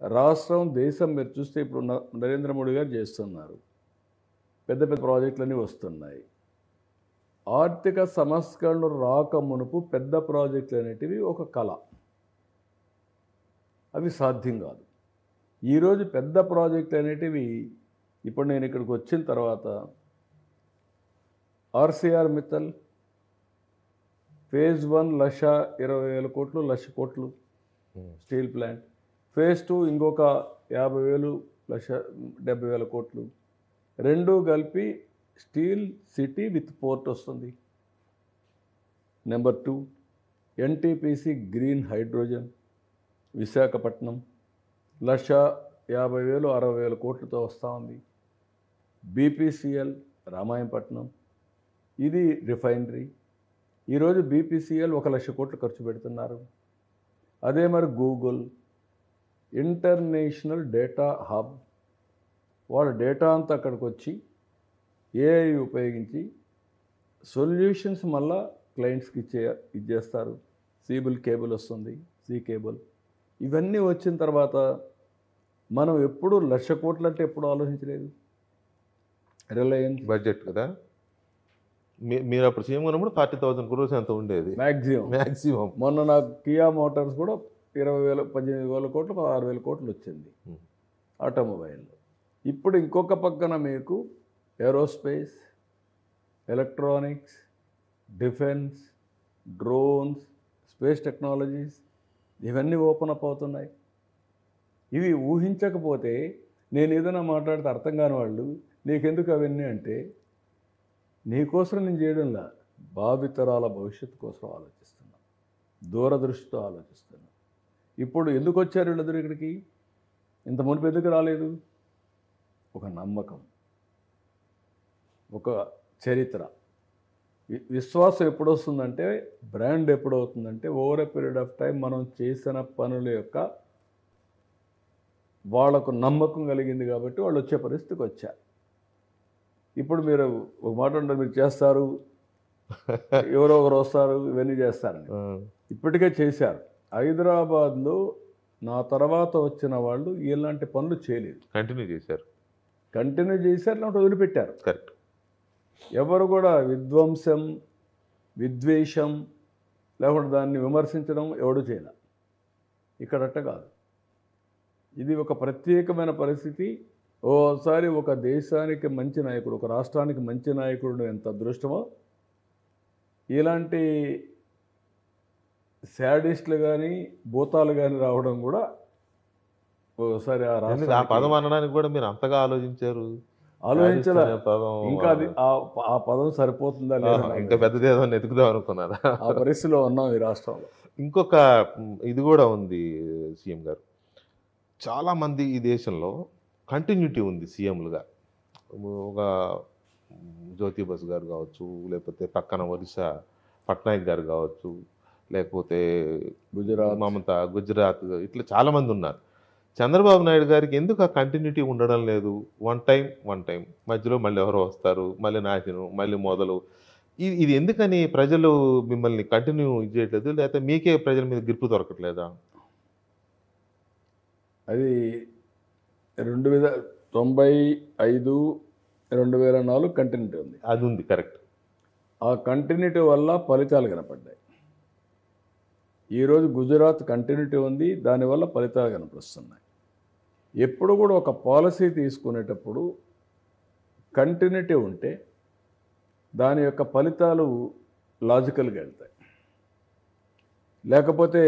రాష్ట్రం, దేశం మీరు చూస్తే ఇప్పుడు నరేంద్ర మోడీ గారు చేస్తున్నారు, పెద్ద పెద్ద ప్రాజెక్టులన్నీ వస్తున్నాయి. ఆర్థిక సంస్కరణలు రాక మునుపు పెద్ద ప్రాజెక్టులు అనేటివి ఒక కళ, అవి సాధ్యం కాదు. ఈరోజు పెద్ద ప్రాజెక్టులు అనేటివి ఇప్పుడు నేను ఇక్కడికి వచ్చిన తర్వాత ఆర్సీఆర్ మిత్తల్ ఫేజ్ 1 1,20,000 కోట్లు, 1,00,000 కోట్లు స్టీల్ ప్లాంట్. ఫేజ్ 2 ఇంకొక 50,000, 1,70,000 కోట్లు. రెండు కలిపి స్టీల్ సిటీ విత్ పోర్ట్ వస్తుంది. Number 2 NTPC green hydrogen Visakhapatnam 1,50,000, 60,000 కోట్లతో వస్తూ ఉంది. బీపీసీఎల్ రామాయంపట్నం, ఇది రిఫైనరీ. ఈరోజు బీపీసీఎల్ 1,00,000 కోట్లు ఖర్చు పెడుతున్నారు. అదే మరి గూగుల్ ఇంటర్నేషనల్ డేటా హబ్, వాళ్ళ డేటా అంతా అక్కడికి వచ్చి ఏఐ ఉపయోగించి సొల్యూషన్స్ మళ్ళా క్లయింట్స్కి ఇచ్చేస్తారు. సీబుల్ కేబుల్ వస్తుంది, సీ కేబుల్. ఇవన్నీ వచ్చిన తర్వాత మనం ఎప్పుడు 1,00,000 కోట్లు అంటే ఎప్పుడు ఆలోచించలేదు. రిలయన్స్ బడ్జెట్ కదా, మీరు అప్పుడు సీఎం ఉన్నప్పుడు 40,000 crores ఎంత ఉండేది మ్యాక్సిమం. మొన్న నాకు కియా మోటార్స్ కూడా 20,000, 18,000 కోట్లు, 16,000 కోట్లు వచ్చింది ఆటోమొబైల్లో. ఇప్పుడు ఇంకొక పక్కన మీకు aerospace, electronics, defence, drones, space technologies ఇవన్నీ ఓపెన్ అప్ అవుతున్నాయి. ఇవి ఊహించకపోతే నేను ఏదైనా మాట్లాడితే అర్థం కాని వాళ్ళు నీకెందుకు అవన్నీ అంటే, నీకోసం నేను చేయడంలా, భావితరాల భవిష్యత్తు కోసం ఆలోచిస్తున్నా, దూరదృష్టితో ఆలోచిస్తున్నా. ఇప్పుడు ఎందుకు వచ్చారు వీళ్ళందరూ ఇక్కడికి? ఇంత మునుపు ఎందుకు రాలేదు? ఒక నమ్మకం, ఒక చరిత్ర, విశ్వాసం ఎప్పుడు వస్తుందంటే, బ్రాండ్ ఎప్పుడు అవుతుందంటే over a period of time మనం చేసిన పనుల యొక్క వాళ్ళకు నమ్మకం కలిగింది కాబట్టి వాళ్ళు వచ్చే పరిస్థితికి వచ్చారు. ఇప్పుడు మీరు ఒక మాట ఉంటారు, మీరు చేస్తారు, ఎవరో ఒకరు వస్తారు, ఇవన్నీ చేస్తారని. ఇప్పటికే చేశారు. హైదరాబాద్లో నా తర్వాత వచ్చిన వాళ్ళు ఇలాంటి పనులు చేయలేదు, కంటిన్యూ చేశారు, లేకపోతే వదిలిపెట్టారు. కరెక్ట్. ఎవరు కూడా విధ్వంసం, విద్వేషం, లేకుంటే దాన్ని విమర్శించడం ఎవడు చేయాల. ఇక్కడట్ట కాదు. ఇది ఒక ప్రత్యేకమైన పరిస్థితి. ఓసారి ఒక దేశానికి మంచి నాయకుడు, ఒక రాష్ట్రానికి మంచి నాయకుడు ఎంత అదృష్టమో, ఇలాంటి శాడిస్టులు కానీ భూతాలు కానీ రావడం కూడా ఒకసారి ఆ ఎందుకు ఆ రాష్ట్రానికి పదం అనడానికి కూడా మీరు అంతగా ఆలోచించారు? ఆలోచించాల. అనే పదం ఇంకా అది ఆ పదం సరిపోతుందా లేదా నాకు ఇంకా పెద్దదేదో ఎతుకుదాం అనుకున్నారా? ఆ పరిస్థితిలో ఉన్నాం ఈ రాష్ట్రంలో. ఇంకొక ఇది కూడా ఉంది సీఎం గారు. చాలామంది ఈ దేశంలో కంటిన్యూటీ ఉంది సీఎంలుగా. ఒక జ్యోతి బసు గారు కావచ్చు, లేకపోతే పక్కన ఒరిస్సా పట్నాయక్ గారు కావచ్చు, లేకపోతే గుజరాత్ మమతా గుజరాత్, ఇట్లా చాలామంది ఉన్నారు. చంద్రబాబు నాయుడు గారికి ఎందుకు ఆ కంటిన్యూటీ ఉండడం లేదు? వన్ టైం మధ్యలో మళ్ళీ ఎవరో వస్తారు, మళ్ళీ నాశనం, మళ్ళీ మొదలు. ఇది ఎందుకని ప్రజలు మిమ్మల్ని కంటిన్యూ చేయట్లేదు? లేకపోతే మీకే ప్రజల మీద గ్రిప్పు దొరకట్లేదా? అది 1995 2004 కంటిన్యూటీ ఉంది. అది ఉంది, కరెక్ట్. ఆ కంటిన్యూటీ వల్ల ఫలితాలు కనపడ్డాయి. ఈరోజు గుజరాత్ కంటిన్యూటీ ఉంది, దానివల్ల ఫలితాలు కనిపిస్తున్నాయి. ఎప్పుడు కూడా ఒక పాలసీ తీసుకునేటప్పుడు కంటిన్యూటీ ఉంటే దాని యొక్క ఫలితాలు లాజికల్గా వెళ్తాయి. లేకపోతే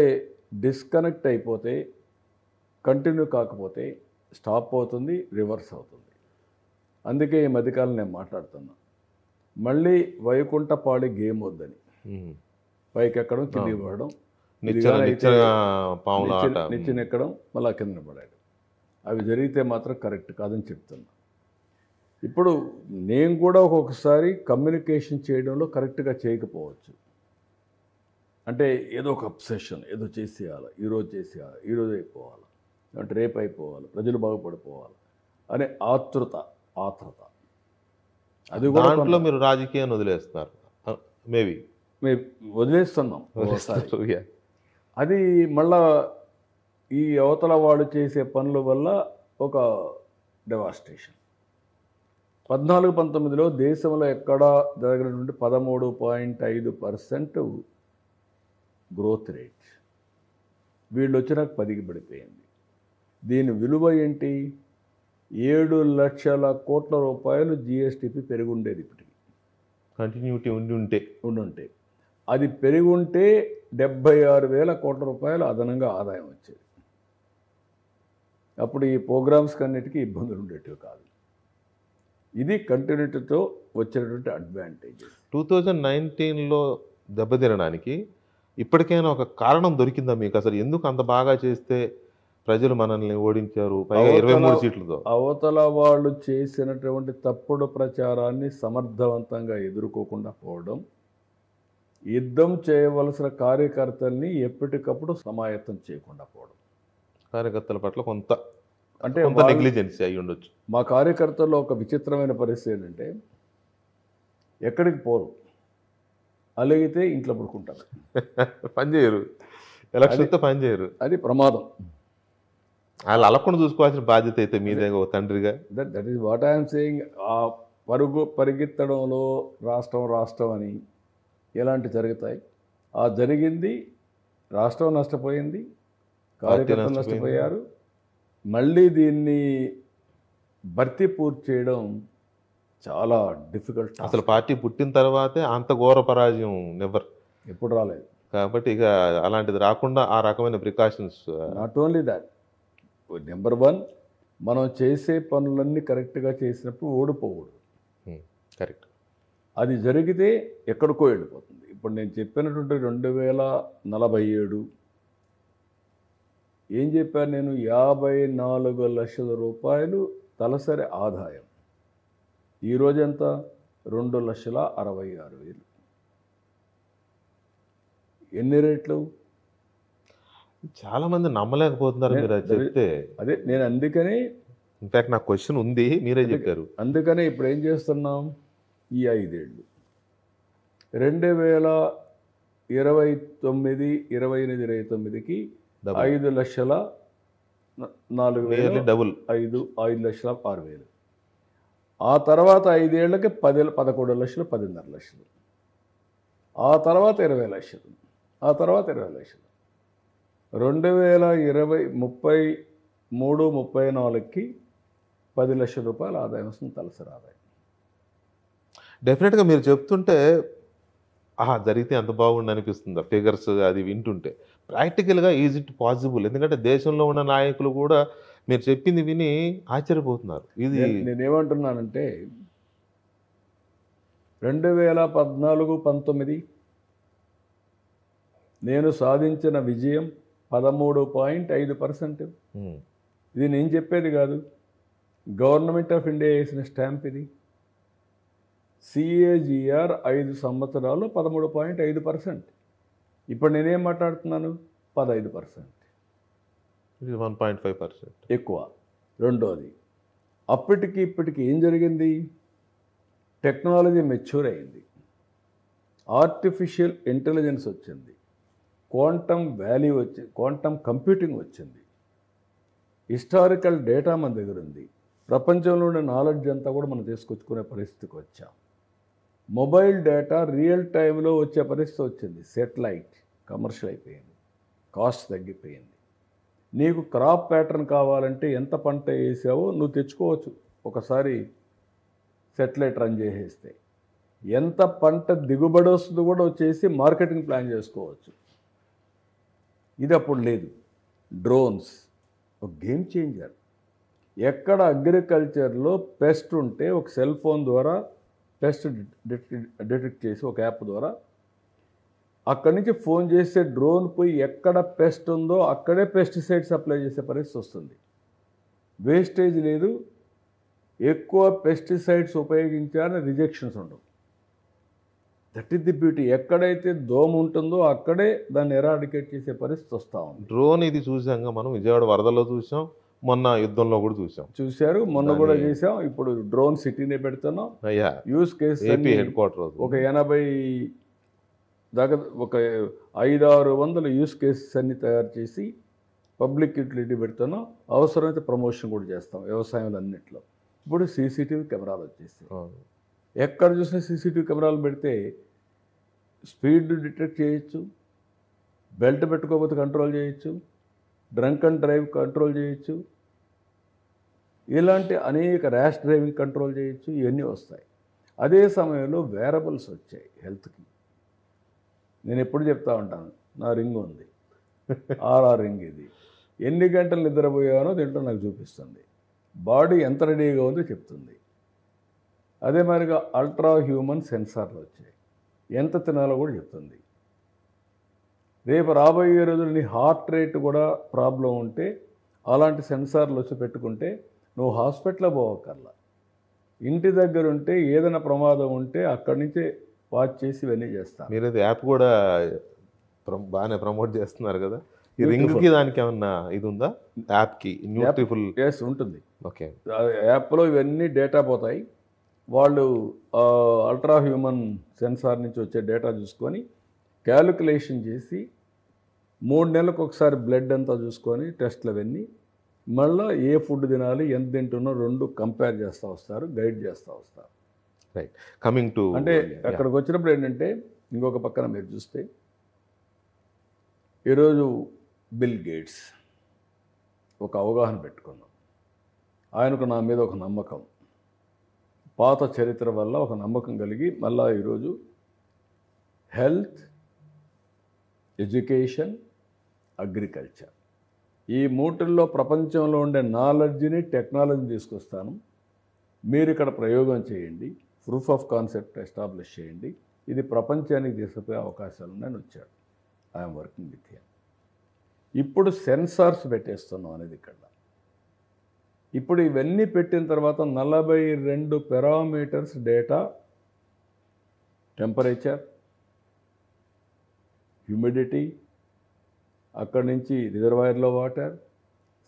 డిస్కనెక్ట్ అయిపోతే, కంటిన్యూ కాకపోతే స్టాప్ అవుతుంది, రివర్స్ అవుతుంది. అందుకే ఈ మధ్యకాలం నేను మాట్లాడుతున్నా, మళ్ళీ వైకుంఠపాళి గేమ్ వద్దని. పైకెక్కడం, కిందికి పడడం, నిచ్చెనెక్కడం, మళ్ళా కింద పడాడు. అవి జరిగితే మాత్రం కరెక్ట్ కాదని చెప్తున్నా. ఇప్పుడు నేను కూడా ఒక్కొక్కసారి కమ్యూనికేషన్ చేయడంలో కరెక్ట్గా చేయకపోవచ్చు. అంటే ఏదో ఒక అబ్సెషన్, ఏదో చేసేయాలి, ఈరోజు చేసేయాలి, ఈరోజు అయిపోవాలి, అంటే రేపు అయిపోవాలి, ప్రజలు బాగుపడిపోవాలి అనే ఆతృత. అది కూడా దాంట్లో మీరు రాజకీయాన్ని వదిలేస్తున్నారు. మేబీ మేము వదిలేస్తున్నాం ఒకసారి. అది మళ్ళా ఈ అవతల వాడు చేసే పనుల వల్ల ఒక డెవాస్టేషన్. 14-19లో దేశంలో ఎక్కడ జరిగినటువంటి 13.5% గ్రోత్ రేట్, వీళ్ళు వచ్చినాక 10కి పడిపోయింది. దీని విలువ ఏంటి? 7 లక్షల కోట్ల రూపాయలు జిఎస్టిపి పెరిగి ఉండేది. ఇప్పటికి కంటిన్యూటీ ఉండుంటే అది పెరిగి ఉంటే 76,000 కోట్ల రూపాయలు అదనంగా ఆదాయం వచ్చేది. అప్పుడు ఈ ప్రోగ్రామ్స్కి అన్నిటికీ ఇబ్బందులు ఉండేటివి కాదు. ఇది కంటిన్యూటీతో వచ్చినటువంటి అడ్వాంటేజ్. 2019లో దెబ్బతినడానికి ఇప్పటికైనా ఒక కారణం దొరికిందా మీకు? అసలు ఎందుకు అంత బాగా చేస్తే ప్రజలు మనల్ని ఓడించారు, పైగా 23 సీట్లతో? అవతల వాళ్ళు చేసినటువంటి తప్పుడు ప్రచారాన్ని సమర్థవంతంగా ఎదుర్కోకుండా పోవడం, యుద్ధం చేయవలసిన కార్యకర్తల్ని ఎప్పటికప్పుడు సమాయత్తం చేయకుండా పోవడం. కార్యకర్తల పట్ల కొంత నెగ్లిజెన్సీ అయి ఉండొచ్చు. మా కార్యకర్తల్లో ఒక విచిత్రమైన పరిస్థితి ఏంటంటే, ఎక్కడికి పోరు, అలిగితే ఇంట్లో పడుకుంటారు, పనిచేయరు, ఎలక్షన్తో పనిచేయరు. అది ప్రమాదం. వాళ్ళు అలకుండా చూసుకోవాల్సిన బాధ్యత అయితే మీదే తండ్రిగా. That is what I'm saying. ఆ పరిగెత్తడంలో రాష్ట్రం అని ఎలాంటి జరుగుతాయి? ఆ జరిగింది, రాష్ట్రం నష్టపోయింది, కార్యకర్తలు నష్టపోయారు. మళ్ళీ దీన్ని భర్తీ పూర్తి చేయడం చాలా డిఫికల్ట్. అసలు పార్టీ పుట్టిన తర్వాతే అంత ఘోర పరాజయం ఎప్పుడు రాలేదు. కాబట్టి ఇక అలాంటిది రాకుండా ఆ రకమైన precautions. Not only that, number 1, మనం చేసే పనులన్నీ కరెక్ట్గా చేసినప్పుడు ఓడిపోకూడదు. కరెక్ట్. అది జరిగితే ఎక్కడికో వెళ్ళిపోతుంది. ఇప్పుడు నేను చెప్పినటువంటి 2047 ఏం చెప్పాను నేను? 54 లక్షల రూపాయలు తలసరి ఆదాయం. ఈరోజు ఎంత? 2,66,000. ఎన్ని రేట్లు? చాలా మంది నమ్మలేకపోతున్నారు మీరు అది చెప్తే. అదే నేను అందుకనే, ఇన్ఫాక్ట్ నాకు క్వశ్చన్ ఉంది, మీరే చెప్పారు. అందుకనే ఇప్పుడు ఏం చేస్తున్నాం? ఈ 5 ఏళ్ళు 2029-28-29కి 5,04,000, డబుల్ 5,06,000. ఆ తర్వాత 5 ఏళ్ళకి 11 లక్షలు, 10.5 లక్షలు. ఆ తర్వాత 20 లక్షలు, ఆ తర్వాత 20 లక్షలు. 2033-34కి 10 లక్షల రూపాయల ఆదాయం వస్తుంది, తలసరి ఆదాయం. డెఫినెట్గా మీరు చెప్తుంటే ఆహా! జరిగితే ఎంత బాగుండు అనిపిస్తుందా ఫిగర్స్ అది వింటుంటే. ప్రాక్టికల్‌గా ఈజ్ ఇట్ పాసిబుల్? ఎందుకంటే దేశంలో ఉన్న నాయకులు కూడా మీరు చెప్పింది విని ఆశ్చర్యపోతున్నారు. ఇది నేనేమంటున్నానంటే 2014, 19 నేను సాధించిన విజయం 13.5%. హ్మ్. ఇది నేను చెప్పేది కాదు, గవర్నమెంట్ ఆఫ్ ఇండియా వేసిన స్టాంప్ ఇది. CAGR 5 సంవత్సరాలు 13.5%. ఇప్పుడు నేనేం మాట్లాడుతున్నాను, 15%. ఇది 1.5%. ఎక్కువ. రెండోది, అప్పటికి ఇప్పటికి ఏం జరిగింది, టెక్నాలజీ మెచ్యూర్ అయింది, ఆర్టిఫిషియల్ ఇంటెలిజెన్స్ వచ్చింది, క్వాంటమ్ వాల్యూ క్వాంటమ్ కంప్యూటింగ్ వచ్చింది, హిస్టారికల్ డేటా మన దగ్గర ఉంది, ప్రపంచంలో ఉండే నాలెడ్జ్ అంతా కూడా మనం తీసుకొచ్చుకునే పరిస్థితికి వచ్చాం. మొబైల్ డేటా రియల్ టైంలో వచ్చే పరిస్థితి వచ్చింది. సెటిలైట్ కమర్షియల్ అయిపోయింది, కాస్ట్ తగ్గిపోయింది. నీకు క్రాప్ ప్యాటర్న్ కావాలంటే ఎంత పంట వేసావో నువ్వు తెచ్చుకోవచ్చు. ఒకసారి సెటిలైట్ రన్ చేసేస్తే ఎంత పంట దిగుబడి వస్తుందో కూడా వచ్చేసి మార్కెటింగ్ ప్లాన్ చేసుకోవచ్చు. ఇది అప్పుడు లేదు. డ్రోన్స్ ఒక గేమ్ చేంజర్. ఎక్కడ అగ్రికల్చర్లో పెస్ట్ ఉంటే ఒక సెల్ ఫోన్ ద్వారా పెస్ట్ డిటెక్ట్ చేసి ఒక యాప్ ద్వారా అక్కడి నుంచి ఫోన్ చేస్తే డ్రోన్ పోయి ఎక్కడ పెస్ట్ ఉందో అక్కడే పెస్టిసైడ్స్ అప్లై చేసే పరిస్థితి వస్తుంది. వేస్టేజ్ లేదు, ఎక్కువ పెస్టిసైడ్స్ ఉపయోగించాలని రిజెక్షన్స్ ఉండవు. That is the beauty. ఎక్కడైతే దోమ ఉంటుందో అక్కడే దాన్ని ఎరాడికేట్ చేసే పరిస్థితి వస్తూ ఉంది. డ్రోన్ ఇది చూసాక మనం విజయవాడ వరదల్లో చూసాం, మొన్న యుద్ధంలో కూడా చూశారు, మొన్న కూడా చేసాం. ఇప్పుడు డ్రోన్ సిటీనే పెడుతున్నాం. అయ్యా use case AP head quarter ఒక 80 దాకా ఒక 500-600 యూస్ కేసెస్ అన్ని తయారు చేసి పబ్లిక్ యూటిలిటీ పెడుతున్నాం. అవసరమైతే ప్రమోషన్ కూడా చేస్తాం వ్యవసాయంలో అన్నింటిలో. ఇప్పుడు CCTV కెమెరాలు వచ్చేసి ఎక్కడ చూసినా CCTV కెమెరాలు పెడితే స్పీడ్ డిటెక్ట్ చేయొచ్చు, బెల్ట్ పెట్టుకోకపోతే కంట్రోల్ చేయొచ్చు, డ్రంక్ అండ్ డ్రైవ్ కంట్రోల్ చేయొచ్చు, ఇలాంటి అనేక ర్యాష్ డ్రైవింగ్ కంట్రోల్ చేయొచ్చు. ఇవన్నీ వస్తాయి. అదే సమయంలో వేరబుల్స్ వచ్చాయి హెల్త్కి. నేను ఎప్పుడు చెప్తా ఉంటాను, నా రింగ్ ఉంది, ఆర్ఆర్ రింగ్, ఇది ఎన్ని గంటలు నిద్రపోయానో దీంట్లో నాకు చూపిస్తుంది, బాడీ ఎంత రెడీగా ఉందో చెప్తుంది. అదే మాదిరిగా అల్ట్రా హ్యూమన్ సెన్సార్లు వచ్చాయి, ఎంత తినాలో కూడా చెప్తుంది. రేపు రాబోయే రోజులు నీ హార్ట్ రేట్ కూడా ప్రాబ్లం ఉంటే అలాంటి సెన్సార్లు వచ్చి పెట్టుకుంటే నువ్వు హాస్పిటల్లో పోవక్కర్లా, ఇంటి దగ్గర ఉంటే ఏదైనా ప్రమాదం ఉంటే అక్కడి నుంచే వాచ్ చేసి ఇవన్నీ చేస్తాను. మీరు అది యాప్ కూడా బాగానే ప్రమోట్ చేస్తున్నారు కదా. ఈ రింగ్కి దానికి ఏమన్నా ఇది ఉందా యాప్కి? న్యూట్రిఫుల్ ఎస్ ఉంటుంది. ఓకే, యాప్లో ఇవన్నీ డేటా పోతాయి. వాళ్ళు అల్ట్రా హ్యూమన్ సెన్సార్ నుంచి వచ్చే డేటా చూసుకొని క్యాలిక్యులేషన్ చేసి 3 నెలలకు ఒకసారి బ్లడ్ అంతా చూసుకొని టెస్ట్లు అవన్నీ మళ్ళీ ఏ ఫుడ్ తినాలి, ఎంత తింటున్నో 2 కంపేర్ చేస్తూ వస్తారు, గైడ్ చేస్తూ వస్తారు. రైట్. కమింగ్ టు అంటే అక్కడికి వచ్చినప్పుడు ఏంటంటే ఇంకొక పక్కన మీరు చూస్తే ఈరోజు బిల్ గేట్స్ ఒక అవగాహన పెట్టుకున్నాం. ఆయనకు నా మీద ఒక నమ్మకం, పాత చరిత్ర వల్ల ఒక నమ్మకం కలిగి మళ్ళీ ఈరోజు హెల్త్, ఎడ్యుకేషన్, అగ్రికల్చర్ ఈ మూటిల్లో ప్రపంచంలో ఉండే నాలెడ్జ్ని, టెక్నాలజీని తీసుకొస్తాను. మీరు ఇక్కడ ప్రయోగం చేయండి, ప్రూఫ్ ఆఫ్ కాన్సెప్ట్ ఎస్టాబ్లిష్ చేయండి, ఇది ప్రపంచానికి తీసుకుపోయే అవకాశాలు ఉన్నాయని వచ్చాడు. I'm working with him. ఇప్పుడు సెన్సార్స్ పెట్టేస్తున్నాం అనేది ఇక్కడ. ఇప్పుడు ఇవన్నీ పెట్టిన తర్వాత 42 పారామీటర్స్ డేటా, టెంపరేచర్, హ్యూమిడిటీ, అక్కడి నుంచి రిజర్వాయర్లో వాటర్,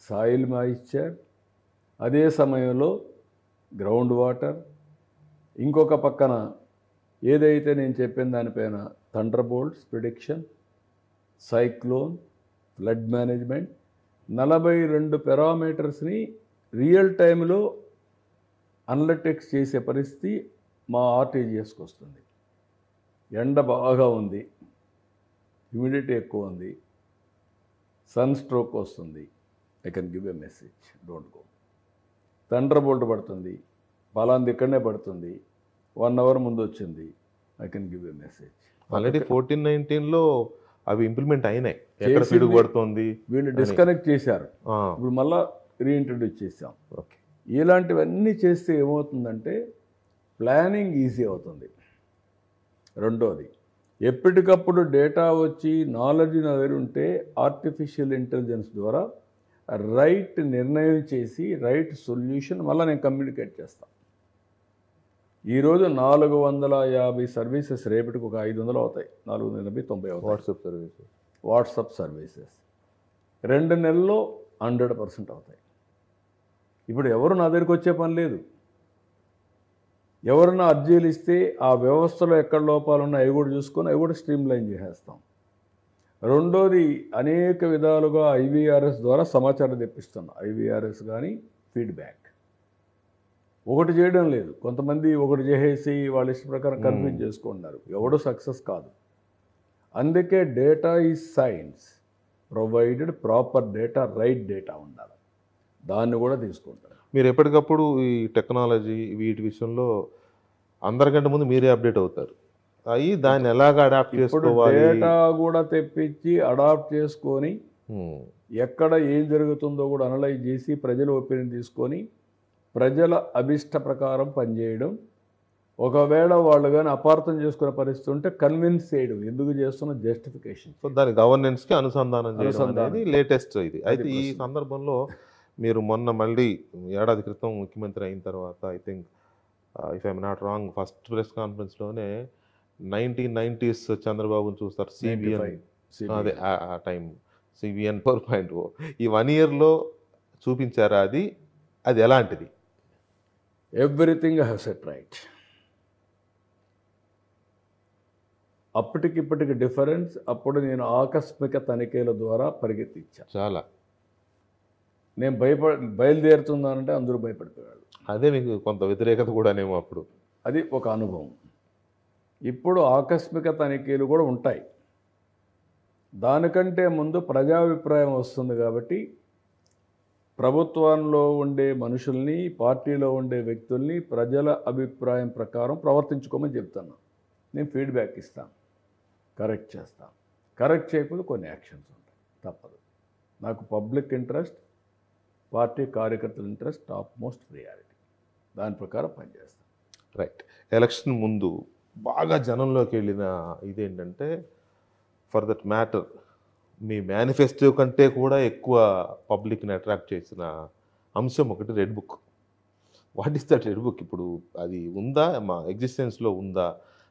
సాయిల్ మాయిశ్చర్, అదే సమయంలో గ్రౌండ్ వాటర్, ఇంకొక పక్కన ఏదైతే నేను చెప్పిన దానిపైన thunder bolts prediction, cyclone, flood management, 42 పారామీటర్స్ని రియల్ టైంలో అనలిటిక్స్ చేసే పరిస్థితి మా ఆర్టీజీఎస్కి వస్తుంది. ఎండ బాగా ఉంది, హ్యూమిడిటీ ఎక్కువ ఉంది, సన్ స్ట్రోక్ వస్తుంది, I can give a message, don't go. Thunder bolt పడుతుంది, పలాంది ఇక్కడనే పడుతుంది, 1 అవర్ ముందు వచ్చింది, I can give a message. Already 14-19లో అవి ఇంప్లిమెంట్ అయినాయి. ఎక్కడ చేసింది పిడుగు పడుతోంది వీళ్ళు డిస్కనెక్ట్ చేశారు. ఆ, ఇప్పుడు మళ్ళా రీఇంట్రడ్యూస్ చేసాం. ఓకే. ఇలాంటివన్నీ చేస్తే ఏమవుతుందంటే ప్లానింగ్ ఈజీ అవుతుంది. రెండోది, ఎప్పటికప్పుడు డేటా వచ్చి నాలెడ్జ్ నా దగ్గర ఉంటే ఆర్టిఫిషియల్ ఇంటెలిజెన్స్ ద్వారా రైట్ నిర్ణయం చేసి రైట్ సొల్యూషన్ మళ్ళీ నేను కమ్యూనికేట్ చేస్తాను. ఈరోజు 450 సర్వీసెస్ రేపటికి ఒక 500 అవుతాయి, 480-90 అవుతాయి. WhatsApp service. వాట్సాప్ సర్వీసెస్ 2 నెలల్లో 100% అవుతాయి. ఇప్పుడు ఎవరు నా దగ్గరికి వచ్చే పని లేదు. ఎవరన్నా అర్జీలు ఇస్తే ఆ వ్యవస్థలో ఎక్కడ లోపాలు ఉన్నాయో అవి కూడా చూసుకొని అవి కూడా స్ట్రీమ్ లైన్ చేసేస్తాం. రెండోది, అనేక విధాలుగా ఐవీఆర్ఎస్ ద్వారా సమాచారం తెప్పిస్తున్నాం. ఐవీఆర్ఎస్ కానీ ఫీడ్బ్యాక్ ఒకటి చేయడం లేదు. కొంతమంది ఒకటి చేసేసి వాళ్ళ ఇష్ట ప్రకారం కన్ఫ్యూజ్ చేసుకుంటున్నారు. ఎవడు సక్సెస్ కాదు. అందుకే data is science, provided proper data, right data ఉండాలి. దాన్ని కూడా తీసుకుంటారు. మీరు ఎప్పటికప్పుడు ఈ టెక్నాలజీ వీటి విషయంలో అందరికంటే ముందు మీరే అప్డేట్ అవుతారు. అవి దాన్ని ఎలాగ అడాప్ట్ ఇప్పుడు చేసుకోవాలి. డేటా కూడా తెప్పించి అడాప్ట్ చేసుకొని ఎక్కడ ఏం జరుగుతుందో కూడా అనలైజ్ చేసి ప్రజల ఒపీనియన్ తీసుకొని ప్రజల అభిష్ట ప్రకారం పనిచేయడం. ఒకవేళ వాళ్ళు కానీ అపార్థం చేసుకునే పరిస్థితి ఉంటే కన్విన్స్ చేయడం, ఎందుకు చేస్తున్న జస్టిఫికేషన్. సో దాని గవర్నెన్స్కి అనుసంధానం చేయడం అనేది లేటెస్ట్ ఇది. అయితే ఈ సందర్భంలో మీరు మొన్న మళ్ళీ ఏడాది క్రితం ముఖ్యమంత్రి అయిన తర్వాత I think if I'm not wrong first press కాన్ఫరెన్స్లోనే 1990s చంద్రబాబుని చూస్తారు. సిబిఎన్ అదే ఆ టైం సిబిఎన్ 4.0 ఈ 1 yearలో చూపించారా? అది ఎలాంటిది? Everything I have set right. అప్పటికిప్పటికి డిఫరెన్స్. అప్పుడు నేను ఆకస్మిక తనిఖీల ద్వారా పరిగెత్తించాను. చాలా. నేను బయలుదేరుతున్నానంటే అందరూ భయపడిపోయాడు. అదే మీకు కొంత వ్యతిరేకత కూడానేమో అప్పుడు. అది ఒక అనుభవం. ఇప్పుడు ఆకస్మిక తనిఖీలు కూడా ఉంటాయి. దానికంటే ముందు ప్రజాభిప్రాయం వస్తుంది కాబట్టి ప్రభుత్వంలో ఉండే మనుషుల్ని, పార్టీలో ఉండే వ్యక్తుల్ని ప్రజల అభిప్రాయం ప్రకారం ప్రవర్తించుకోమని చెప్తాను. నేను ఫీడ్బ్యాక్ ఇస్తాను, కరెక్ట్ చేస్తాను. కరెక్ట్ చేయకపోతే కొన్ని యాక్షన్స్ ఉంటాయి, తప్పదు. నాకు పబ్లిక్ ఇంట్రెస్ట్, పార్టీ కార్యకర్తల ఇంట్రెస్ట్ టాప్ మోస్ట్ ప్రియారిటీ. దాని ప్రకారం పనిచేస్తాను. రైట్. ఎలక్షన్ ముందు బాగా జనంలోకి వెళ్ళిన ఇదేంటంటే, for that matter me manifesto కంటే కూడా ఎక్కువ పబ్లిక్ని అట్రాక్ట్ చేసిన అంశం ఒకటి red book. What is that red book? ఇప్పుడు అది ఉందా, మా ఎగ్జిస్టెన్స్లో ఉందా?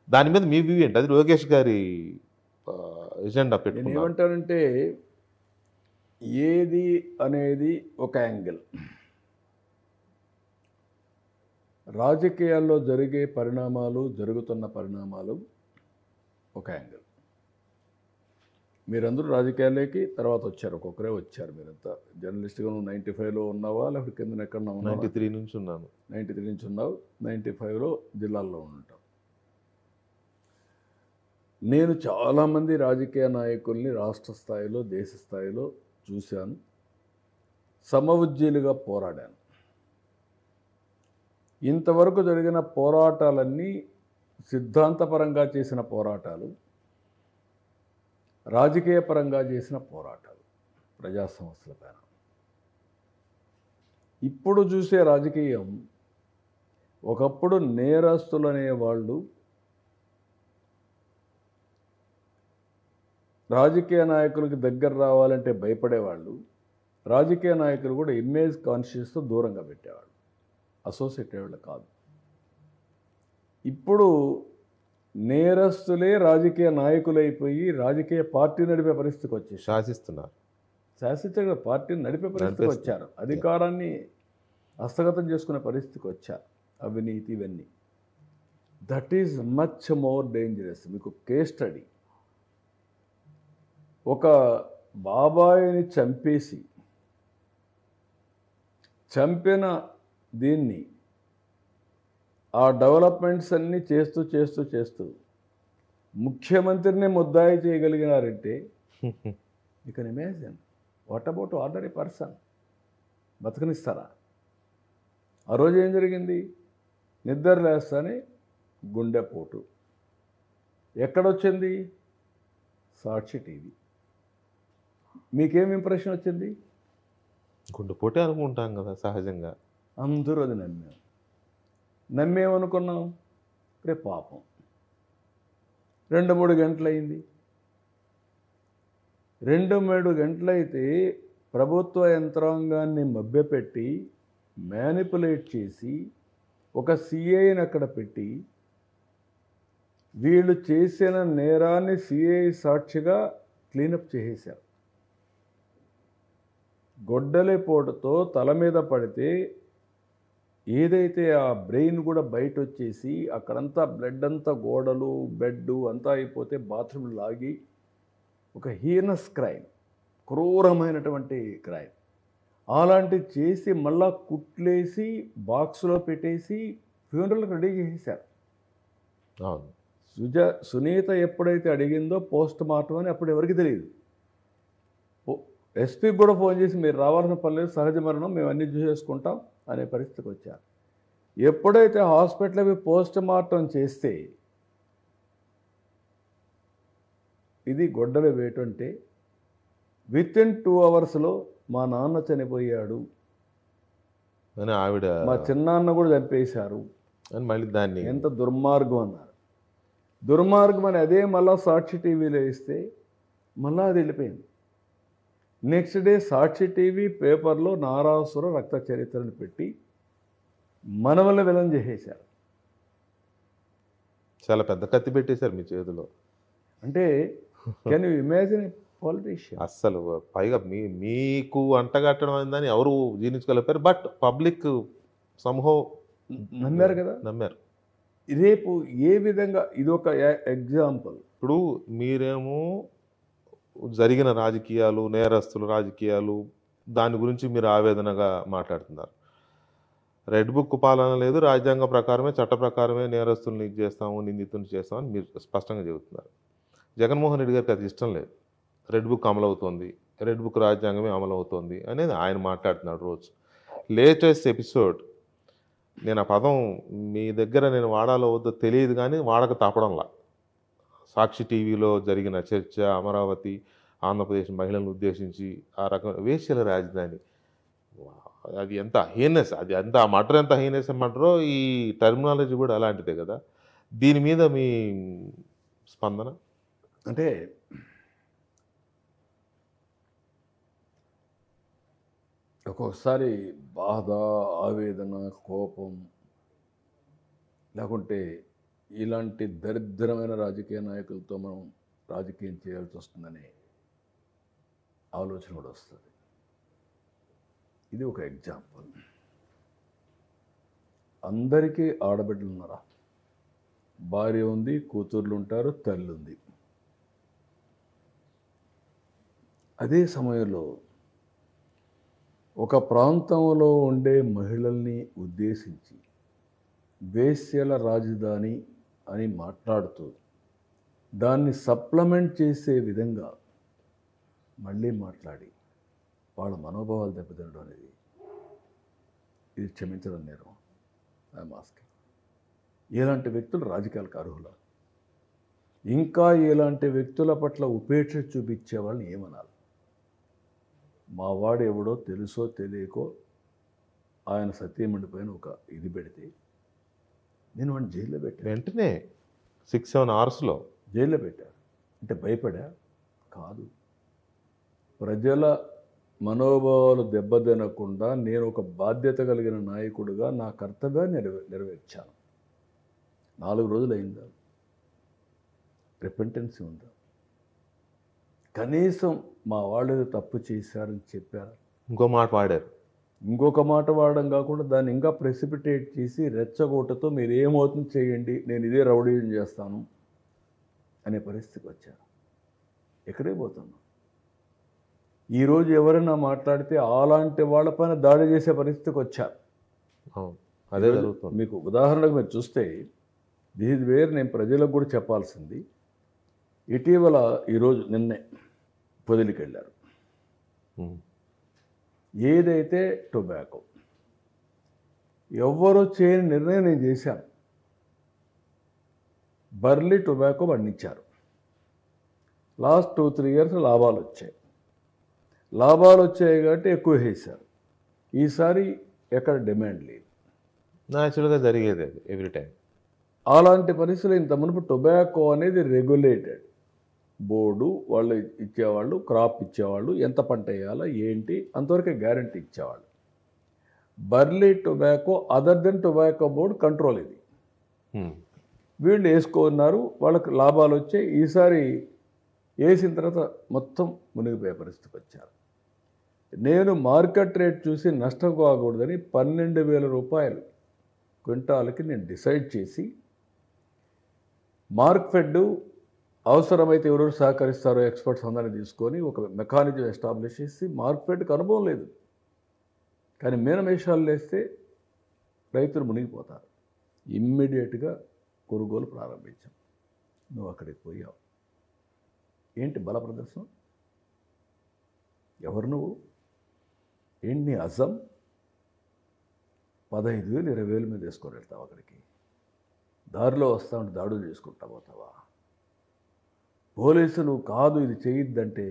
దాని మీద మీ వ్యూ ఏంటి? అది లోకేష్ గారి ఎజెండా నేను పెట్టుకున్నారు. ఏమంటానంటే, ఏది అనేది ఒక యాంగిల్. రాజకీయాల్లో జరిగే పరిణామాలు, జరుగుతున్న పరిణామాలు ఒక యాంగిల్. మీరందరూ రాజకీయాల్లోకి తర్వాత వచ్చారు, ఒక్కొక్కరే వచ్చారు. మీరంతా జర్నలిస్ట్గా నువ్వు 95లో ఉన్నావా, లేకపోతే కింద ఎక్కడన్నా ఉన్నావా? 93 నుంచి ఉన్నాను. 93 నుంచి ఉన్నావు, 95లో జిల్లాల్లో ఉంటావు. నేను చాలామంది రాజకీయ నాయకుల్ని రాష్ట్ర స్థాయిలో, దేశ స్థాయిలో చూశాను. సమవుజ్జీలుగా పోరాడాను. ఇంతవరకు జరిగిన పోరాటాలన్నీ సిద్ధాంతపరంగా చేసిన పోరాటాలు, రాజకీయ పరంగా చేసిన పోరాటాలు ప్రజా సమస్యల పైన. ఇప్పుడు చూసే రాజకీయం, ఒకప్పుడు నేరస్తులు అనేవాళ్ళు రాజకీయ నాయకులకి దగ్గర రావాలంటే భయపడేవాళ్ళు. రాజకీయ నాయకులు కూడా ఇమేజ్ కాన్షియస్తో దూరంగా పెట్టేవాళ్ళు, అసోసియేట్ అయ్యేవాళ్ళు కాదు. ఇప్పుడు నేరస్తులే రాజకీయ నాయకులైపోయి రాజకీయ పార్టీ నడిపే పరిస్థితికి వచ్చేసి శాసిస్తున్నారు. శాసించగల పార్టీని నడిపే పరిస్థితికి వచ్చారు. అధికారాన్ని హస్తగతం చేసుకునే పరిస్థితికి వచ్చారు. అవినీతి ఇవన్నీ. That is much more dangerous. మీకు కేస్ స్టడీ. ఒక బాబాయిని చంపిన దీన్ని ఆ డెవలప్మెంట్స్ అన్నీ చేస్తూ ముఖ్యమంత్రిని ముద్దాయి చేయగలిగినారంటే you can imagine what about ordinary person? బతకనిస్తారా? ఆ రోజు ఏం జరిగింది? నిద్ర లేస్తానే గుండెపోటు, ఎక్కడొచ్చింది? సాక్షి టీవీ. మీకేం ఇంప్రెషన్ వచ్చింది? గుండెపోటే అనుకుంటాం కదా సహజంగా. అందరూ అది నమ్మాం. నమ్మేమనుకున్నాం, రే పాపం 2-3 గంటలైంది. 2-3 గంటలైతే ప్రభుత్వ యంత్రాంగాన్ని మభ్యపెట్టి మ్యానిపులేట్ చేసి ఒక సిఐని అక్కడ పెట్టి వీళ్ళు చేసిన నేరాన్ని సిఐ సాక్షిగా క్లీనప్ చేసేశారు. గొడ్డలిపోటుతో తల మీద పడితే ఏదైతే ఆ బ్రెయిన్ కూడా బయట వచ్చేసి అక్కడంతా బ్లడ్ అంతా గోడలు బెడ్ అంతా అయిపోతే బాత్రూమ్ లాగి ఒక హీనస్ క్రైమ్, క్రూరమైనటువంటి క్రైమ్ అలాంటివి చేసి మళ్ళా కుట్లేసి బాక్స్లో పెట్టేసి ఫ్యూనరల్కి రెడీ చేసేశారు. అవును. సునీత ఎప్పుడైతే అడిగిందో పోస్ట్ మార్టం అని అప్పుడు ఎవరికి తెలియదు. ఎస్పీకి కూడా ఫోన్ చేసి మీరు రావాల్సిన పని లేదు, సహజ మరణం, మేము అన్నీ చూసేసుకుంటాం అనే పరిస్థితికి వచ్చారు. ఎప్పుడైతే హాస్పిటల్కి పోస్ట్ మార్టం చేస్తే ఇది గొడ్డలి వేటు అంటే వితిన్ 2 అవర్స్లో మా నాన్న చనిపోయాడు అని ఆవిడ, మా చిన్నాన్న కూడా చంపేశారు అని మళ్ళీ దాన్ని ఎంత దుర్మార్గం అన్నారు. దుర్మార్గం అని అదే మళ్ళా సాక్షి టీవీలో ఇస్తే మళ్ళా అది వెళ్ళిపోయింది. నెక్స్ట్ డే సాక్షి టీవీ పేపర్లో నారాసుర రక్త చరిత్రను పెట్టి మనవల్ని విలన్ చేసేశారు. చాలా పెద్ద కత్తి పెట్టేశారు మీ చేతిలో. అంటే కెన్ యూ ఇమాజిన్ పొలిటీషియన్? అస్సలు పైగా మీకు అంటగట్టడం అయిందని ఎవరు జీర్ణించుకోలేపారు. బట్ పబ్లిక్ సంహో నమ్మారు కదా. నమ్మారు. రేపు ఏ విధంగా ఇది ఒక ఎగ్జాంపుల్. ఇప్పుడు మీరేమో జరిగిన రాజకీయాలు, నేరస్తులు రాజకీయాలు, దాని గురించి మీరు ఆవేదనగా మాట్లాడుతున్నారు. రెడ్ బుక్ పాలన లేదు, రాజ్యాంగ ప్రకారమే చట్ట ప్రకారమే నేరస్తుల్ని ఇది చేస్తాము, నిందితుల్ని చేస్తామని మీరు స్పష్టంగా చెబుతున్నారు. జగన్మోహన్ రెడ్డి గారికి అది ఇష్టం లేదు. రెడ్ బుక్ అమలవుతోంది, రెడ్ బుక్ రాజ్యాంగమే అమలవుతోంది అనేది ఆయన మాట్లాడుతున్నాడు రోజు. లేటెస్ట్ ఎపిసోడ్, నేను ఆ పదం మీ దగ్గర నేను వాడాలో వద్దో తెలియదు కానీ వాడక తప్పడంలా. సాక్షి టీవీలో జరిగిన చర్చ, అమరావతి, ఆంధ్రప్రదేశ్ మహిళలను ఉద్దేశించి ఆ రకం వేశ్యల రాజధాని, అది ఎంత హీనెస్, అది ఎంత మటర్ ఎంత హీనెస్ అంటారో ఈ టర్మినాలజీ కూడా అలాంటిదే కదా. దీని మీద మీ స్పందన? అంటే ఒక్కొక్కసారి బాధ, ఆవేదన, కోపం, లేకుంటే ఇలాంటి దరిద్రమైన రాజకీయ నాయకులతో మనం రాజకీయం చేయాల్సి వస్తుందనే ఆలోచన కూడా వస్తుంది. ఇది ఒక ఎగ్జాంపుల్. అందరికీ ఆడబిడ్డలు ఉన్నారా? భార్య ఉంది, కూతుర్లు ఉంటారు, తల్లి ఉంది. అదే సమయంలో ఒక ప్రాంతంలో ఉండే మహిళల్ని ఉద్దేశించి వేశ్యల రాజధాని అని మాట్లాడుతూ దాన్ని సప్లిమెంట్ చేసే విధంగా మళ్ళీ మాట్లాడి వాళ్ళ మనోభావాలు దెబ్బతినడం అనేది ఇది క్షమించడం నేరం. ఐఎమ్ ఆస్కింగ్, ఇలాంటి వ్యక్తులు రాజకీయాలకు అర్హులా? ఇంకా ఇలాంటి వ్యక్తుల పట్ల ఉపేక్ష చూపించే వాళ్ళని ఏమనాలి? మా వాడు ఎవడో తెలుసో తెలియకో ఆయన సత్యమణి పైన ఒక ఇది పెడితే నేను వాడిని జైల్లో పెట్టాను. వెంటనే 6-7 అవర్స్లో జైల్లో పెట్టారు. అంటే భయపడా? కాదు. ప్రజల మనోభావాలు దెబ్బతినకుండా నేను ఒక బాధ్యత కలిగిన నాయకుడిగా నా కర్తవ్యాన్ని నెరవేర్చాను. 4 రోజులు అయిందా? రిపెంటెన్సీ ఉందా? కనీసం మా వాళ్ళు తప్పు చేశారని చెప్పారు. ఇంకో మాట వాడారు. ఇంకొక మాట వాడడం కాకుండా దాన్ని ఇంకా ప్రెసిపిటేట్ చేసి రెచ్చగోటతో మీరు ఏమవుతుంది చేయండి, నేను ఇదే రౌడీజం చేస్తాను అనే పరిస్థితికి వచ్చారు. ఎక్కడే పోతున్నాం? ఈరోజు ఎవరైనా మాట్లాడితే అలాంటి వాళ్ళపైన దాడి చేసే పరిస్థితికి వచ్చారు. అదే జరుగుతుంది. మీకు ఉదాహరణకు మీరు చూస్తే దిస్ వేర్ నేను ప్రజలకు కూడా చెప్పాల్సింది. ఇటీవల ఈరోజు నిన్నే పొదిలికి వెళ్ళారు. ఏదైతే టొబాకో ఎవ్వరూ చేయని నిర్ణయం నేను చేశాను. బర్లీ టొబాకో పండించారు. లాస్ట్ 2-3 ఇయర్స్ లాభాలు వచ్చాయి. లాభాలు వచ్చాయి కాబట్టి ఎక్కువ వేశారు. ఈసారి ఎక్కడ డిమాండ్ లేదు. న్యాచురల్గా జరిగేది అది ఎవ్రీ టైం. అలాంటి పరిస్థితులు ఇంత మునుపు టొబాకో అనేది రెగ్యులేటెడ్. బోర్డు వాళ్ళు ఇచ్చేవాళ్ళు, క్రాప్ ఇచ్చేవాళ్ళు, ఎంత పంట వేయాలో ఏంటి అంతవరకే గ్యారంటీ ఇచ్చేవాళ్ళు. Burley tobacco other than tobacco board control ఇది. వీళ్ళు వేసుకున్నారు, వాళ్ళకి లాభాలు వచ్చాయి. ఈసారి వేసిన తర్వాత మొత్తం మునిగిపోయే పరిస్థితికి వచ్చారు. నేను మార్కెట్ రేట్ చూసి నష్టం కాకూడదని 12,000 రూపాయలు క్వింటాల్కి నేను డిసైడ్ చేసి మార్క్ఫెడ్ అవసరమైతే ఎవరెవరు సహకరిస్తారో ఎక్స్పర్ట్స్ అందరినీ తీసుకొని ఒక మెకానిజం ఎస్టాబ్లిష్ చేసి, మార్క్ఫెడ్కి అనుభవం లేదు కానీ మీనమేషాలు వేస్తే రైతులు మునిగిపోతారు. ఇమ్మీడియట్గా కొనుగోలు ప్రారంభించాం. నువ్వు అక్కడికి పోయావు, ఏంటి బల ప్రదర్శన? ఎవరు నువ్వు? ఏంటి నీ అజం? 15,000 20,000 మీద వేసుకొని వెళ్తావు అక్కడికి. దారిలో వస్తా ఉంటే దాడులు చేసుకుంటా పోతావా? పోలీసులు కాదు ఇది చేయొద్దంటే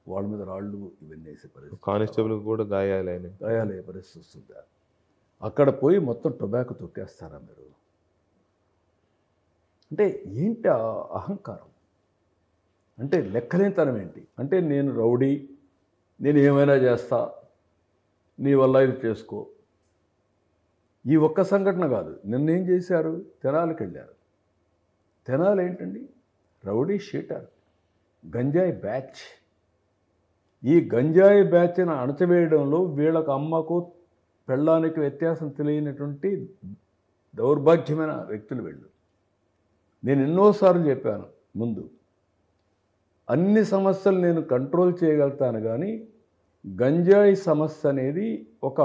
వాళ్ళ మీద రాళ్ళు ఇవన్నీ వేసే పరిస్థితి, కానిస్టేబుల్కి కూడా గాయాలయ్యే పరిస్థితి వస్తుందా? అక్కడ పోయి మొత్తం టొబాకో తొక్కేస్తారా మీరు? అంటే ఏంటి ఆ అహంకారం? అంటే లెక్కలేనితనం ఏంటి? అంటే నేను రౌడీ, నేను ఏమైనా చేస్తా, నీ వల్ల ఇది చేసుకో. ఈ ఒక్క సంఘటన కాదు, నిన్నేం చేశారు? తెనాలికి వెళ్ళారు. తెనాలి ఏంటండి? రౌడీ షీటర్, గంజాయి బ్యాచ్. ఈ గంజాయి బ్యాచ్ని అణచివేయడంలో వీళ్ళకు అమ్మకు పెళ్ళానికి వ్యత్యాసం తెలియనటువంటి దౌర్భాగ్యమైన వ్యక్తులు వీళ్ళు. నేను ఎన్నోసార్లు చెప్పాను ముందు, అన్ని సమస్యలు నేను కంట్రోల్ చేయగలుగుతాను కానీ గంజాయి సమస్య అనేది ఒక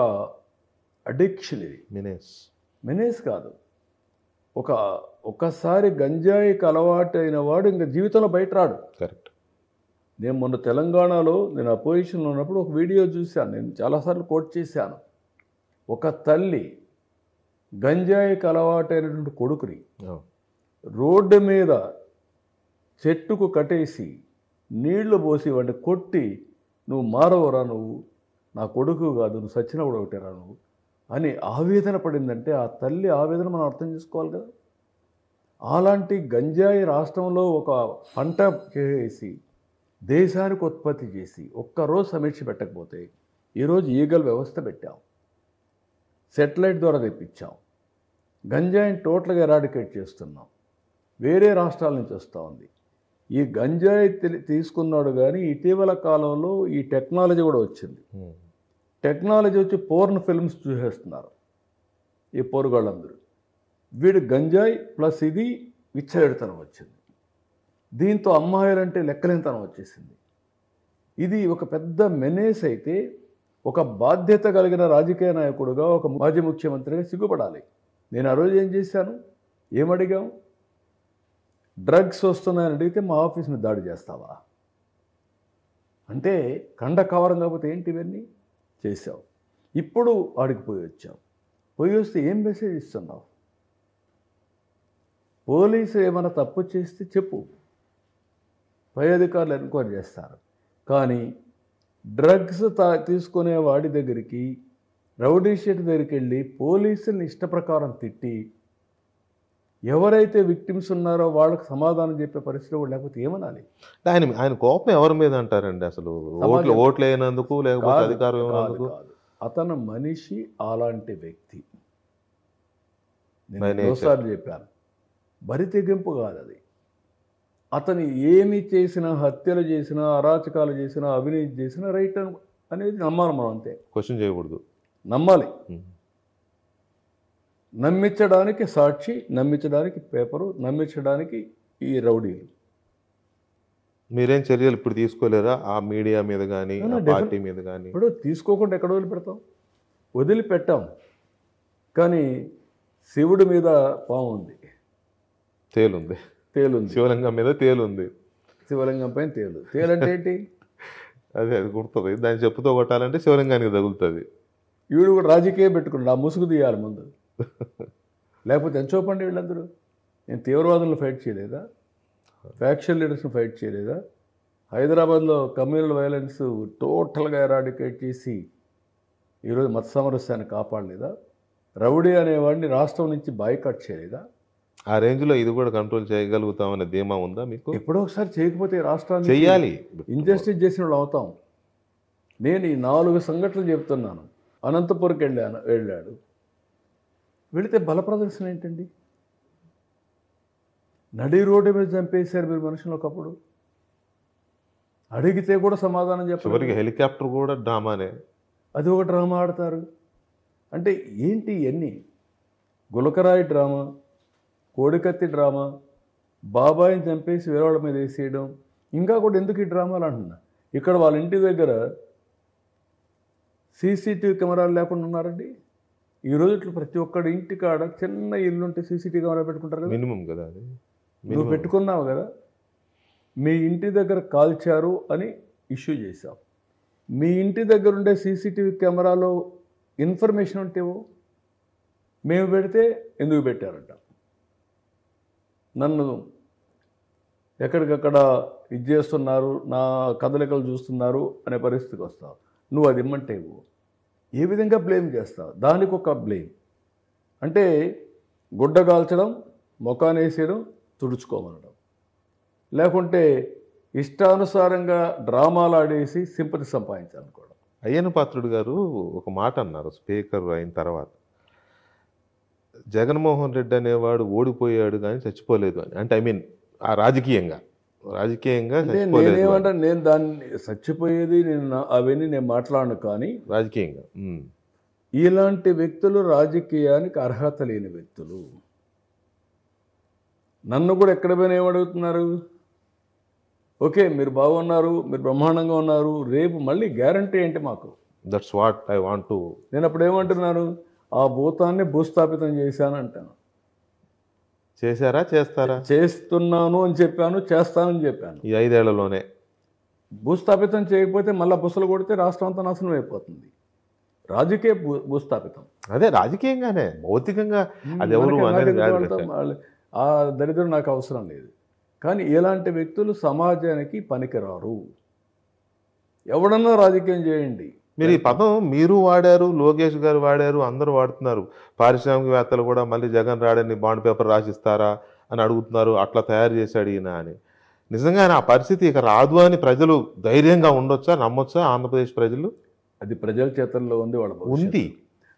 అడిక్షన్. ఇది మెనేస్ కాదు. ఒక్కసారి గంజాయికి అలవాటు అయిన వాడు ఇంకా జీవితంలో బయట రాడు. కరెక్ట్. నేను మొన్న తెలంగాణలో నేను అపోజిషన్లో ఉన్నప్పుడు ఒక వీడియో చూశాను, నేను చాలాసార్లు కోట్ చేశాను. ఒక తల్లి గంజాయికి అలవాటైనటువంటి కొడుకుని రోడ్డు మీద చెట్టుకు కట్టేసి నీళ్లు పోసి వాడిని కొట్టి, నువ్వు మారవరా, నువ్వు నా కొడుకు కాదు, నువ్వు సచ్చినప్పుడు ఒకటేరా నువ్వు అని ఆవేదన పడిందంటే ఆ తల్లి ఆవేదన మనం అర్థం చేసుకోవాలి కదా. అలాంటి గంజాయి రాష్ట్రంలో ఒక పంట చేసి దేశానికి ఉత్పత్తి చేసి ఒక్కరోజు సమీక్ష పెట్టకపోతే ఈరోజు ఈగల్ వ్యవస్థ పెట్టాం, సెటిలైట్ ద్వారా తెప్పించాం, గంజాయిని టోటల్గా ఎరాడికేట్ చేస్తున్నాం. వేరే రాష్ట్రాల నుంచి వస్తూ ఉంది. ఈ గంజాయి తీసుకున్నాడు కానీ ఇటీవల కాలంలో ఈ టెక్నాలజీ కూడా వచ్చింది. టెక్నాలజీ వచ్చి పోర్న్ ఫిల్మ్స్ చూసేస్తున్నారు ఈ పోరుగాళ్ళందరూ. వీడు గంజాయి ప్లస్ ఇది విచ్చలెడతనం వచ్చింది. దీంతో అమ్మాయిలంటే లెక్కలేనితనం వచ్చేసింది. ఇది ఒక పెద్ద మెనేస్ అయితే ఒక బాధ్యత కలిగిన రాజకీయ నాయకుడుగా, ఒక మాజీ ముఖ్యమంత్రిగా సిగ్గుపడాలి. నేను ఆ రోజు ఏం చేశాను, ఏమడిగాం? డ్రగ్స్ వస్తున్నాయని అడిగితే మా ఆఫీస్ మీద దాడి చేస్తావా అంటే కండ కవరం కాకపోతే ఏంటి ఇవన్నీ చేసావు. ఇప్పుడు వాడికి పోయి వచ్చావు. పోయి వస్తే ఏం మెసేజ్ ఇస్తున్నావు? పోలీసు ఏమైనా తప్పు చేస్తే చెప్పు, పై అధికారులు ఎన్క్వైరీ చేస్తారు. కానీ డ్రగ్స్ తీసుకునే వాడి దగ్గరికి, రౌడీ షీట్ దగ్గరికి వెళ్ళి పోలీసుని ఇష్టప్రకారం తిట్టి ఎవరైతే విక్టిమ్స్ ఉన్నారో వాళ్ళకి సమాధానం చెప్పే పరిస్థితి కూడా లేకపోతే ఏమనాలి? ఆయన కోపం ఎవరి మీద అంటారండి? అసలు ఓట్లు వేయనందుకు, లేకపోతే అధికారం ఇవ్వనందుకు? అతను మనిషి అలాంటి వ్యక్తి. నేను ఎన్నోసార్లు చెప్పాను, బరి తెగింపు కాదు అది. అతను ఏమి చేసినా, హత్యలు చేసినా, అరాచకాలు చేసినా, అవినీతి చేసినా రైట్ అనేది నమ్మాలి మనం. అంతే, క్వశ్చన్ చేయకూడదు, నమ్మాలి. నమ్మించడానికి సాక్షి, నమ్మించడానికి పేపరు, నమ్మించడానికి ఈ రౌడీలు. మీరేం చర్యలు ఇప్పుడు తీసుకోలేరా ఆ మీడియా మీద కానీ, పార్టీ మీద కానీ? ఇప్పుడు తీసుకోకుండా ఎక్కడ వదిలిపెడతాం? వదిలిపెట్టాం. కానీ శివుడి మీద పాము ఉంది, తేలుంది. శివలింగం మీద తేలుంది. శివలింగం పైన తేలు. తేలంటే ఏంటి? అది గుర్తుంది. దాన్ని చెప్పుతో కొట్టాలంటే శివలింగానికి తగులుతుంది. వీడు కూడా రాజకీయం పెట్టుకున్నాడు, ఆ ముసుగు తీయాలి ముందు, లేకపోతే ఎంచోపండి వీళ్ళందరూ. నేను తీవ్రవాదులను ఫైట్ చేయలేదా? ఫ్యాక్షన్ లీడర్స్ని ఫైట్ చేయలేదా? హైదరాబాద్లో కమ్యూనల్ వైలెన్స్ టోటల్గా ఎరాడికేట్ చేసి ఈరోజు మత సామరస్యాన్ని కాపాడలేదా? రౌడీ అనేవాడిని రాష్ట్రం నుంచి బాయ్కాట్ చేయలేదా? ఆ రేంజ్లో ఇది కూడా కంట్రోల్ చేయగలుగుతామనే ధీమా ఉందా మీకు? ఎప్పుడో ఒకసారి చేయకపోతే రాష్ట్రాన్ని చెయ్యాలి. ఇంజస్టిస్ చేసిన వాళ్ళు అవుతాం. నేను ఈ 4 సంఘటనలు చెప్తున్నాను. అనంతపురంకి వెళ్ళాడు. వెళితే బల ప్రదర్శన ఏంటండి? నడి రోడ్డు మీద చంపేశారు మీరు మనుషులు ఒకప్పుడు. అడిగితే కూడా సమాధానం చెప్పారు. చివరికి హెలికాప్టర్ కూడా డ్రామానే. అది ఒక డ్రామా ఆడతారు. అంటే ఏంటి ఇవన్నీ? గులకరాయి డ్రామా, కోడికత్తి డ్రామా, బాబాయిని చంపేసి వేరే వాళ్ళ మీద వేసేయడం, ఇంకా కూడా ఎందుకు ఈ డ్రామాలు అంటున్నా? ఇక్కడ వాళ్ళ ఇంటి దగ్గర సీసీటీవీ కెమెరాలు లేకుండా ఉన్నారండి. ఈ రోజుట్లో ప్రతి ఒక్కడి ఇంటి కాడ చిన్న ఇల్లు ఉంటే సీసీటీవీ కెమెరా పెట్టుకుంటారు కదా. మినిమం కదా అది. నువ్వు పెట్టుకున్నావు కదా. మీ ఇంటి దగ్గర కాల్చారు అని ఇష్యూ చేశావు. మీ ఇంటి దగ్గర ఉండే సీసీటీవీ కెమెరాలో ఇన్ఫర్మేషన్ ఉంటేవో మేము పెడితే ఎందుకు పెట్టారంట. నన్ను ఎక్కడికక్కడ ఇది చేస్తున్నారు, నా కదలికలు చూస్తున్నారు అనే పరిస్థితికి వస్తావు. నువ్వు అది ఇమ్మంటేవు ఏ విధంగా బ్లేమ్ చేస్తావు? దానికి ఒక బ్లేమ్ అంటే గుడ్డ కాల్చడం, మొఖాన్ని వేసేయడం, తుడుచుకోమనడం, లేకుంటే ఇష్టానుసారంగా డ్రామాలు ఆడేసి సింపతి సంపాదించాలనుకోవడం. అయ్యన్న పాత్రుడు గారు ఒక మాట అన్నారు స్పీకర్ అయిన తర్వాత, జగన్మోహన్ రెడ్డి అనేవాడు ఓడిపోయాడు కానీ చచ్చిపోలేదు అని. అంటే ఐ మీన్ ఆ రాజకీయంగా చచ్చిపోలేదు. నేనేమంటాను, నేను దాన్ని చచ్చిపోయేది అవన్నీ నేను మాట్లాడను. కానీ రాజకీయంగా ఇలాంటి వ్యక్తులు రాజకీయానికి అర్హత లేని వ్యక్తులు. నన్ను కూడా ఎక్కడ పోయినా ఏమడుగుతున్నారు? ఓకే, మీరు బాగున్నారు, మీరు బ్రహ్మాండంగా ఉన్నారు, రేపు మళ్ళీ గ్యారంటీ ఏంటి మాకు? That's what I want to. నేను అప్పుడు ఏమంటున్నాను? ఆ భూతాన్ని భూస్థాపితం చేశాను అంటాను. చేశారా? చేస్తారా? చేస్తున్నాను అని చెప్పాను, చేస్తానని చెప్పాను. ఈ 5 ఏళ్లలోనే భూస్థాపితం చేయకపోతే మళ్ళీ బుసలు కొడితే రాష్ట్రం అంతా నాశనం అయిపోతుంది. రాజకీయ భూస్థాపితం. అదే రాజకీయంగానే, భౌతికంగా అది ఎవరు అనేది కాదు. ఆ దరిద్రం నాకు అవసరం లేదు. కానీ ఇలాంటి వ్యక్తులు సమాజానికి పనికిరారు. ఎవడన్నా రాజకీయం చేయండి. మీరు ఈ పదం మీరు వాడారు, లోకేష్ గారు వాడారు, అందరూ వాడుతున్నారు. పారిశ్రామికవేత్తలు కూడా మళ్ళీ జగన్ రాడని బాండ్ పేపర్ రాసిస్తారా అని అడుగుతున్నారు. అట్లా తయారు చేశాడు ఈయన అని. నిజంగానే ఆ పరిస్థితి ఇక రాదు అని ప్రజలు ధైర్యంగా ఉండొచ్చా, నమ్మొచ్చా? ఆంధ్రప్రదేశ్ ప్రజలు అది ప్రజల చేతుల్లో ఉంది, వాళ్ళ ఉంది.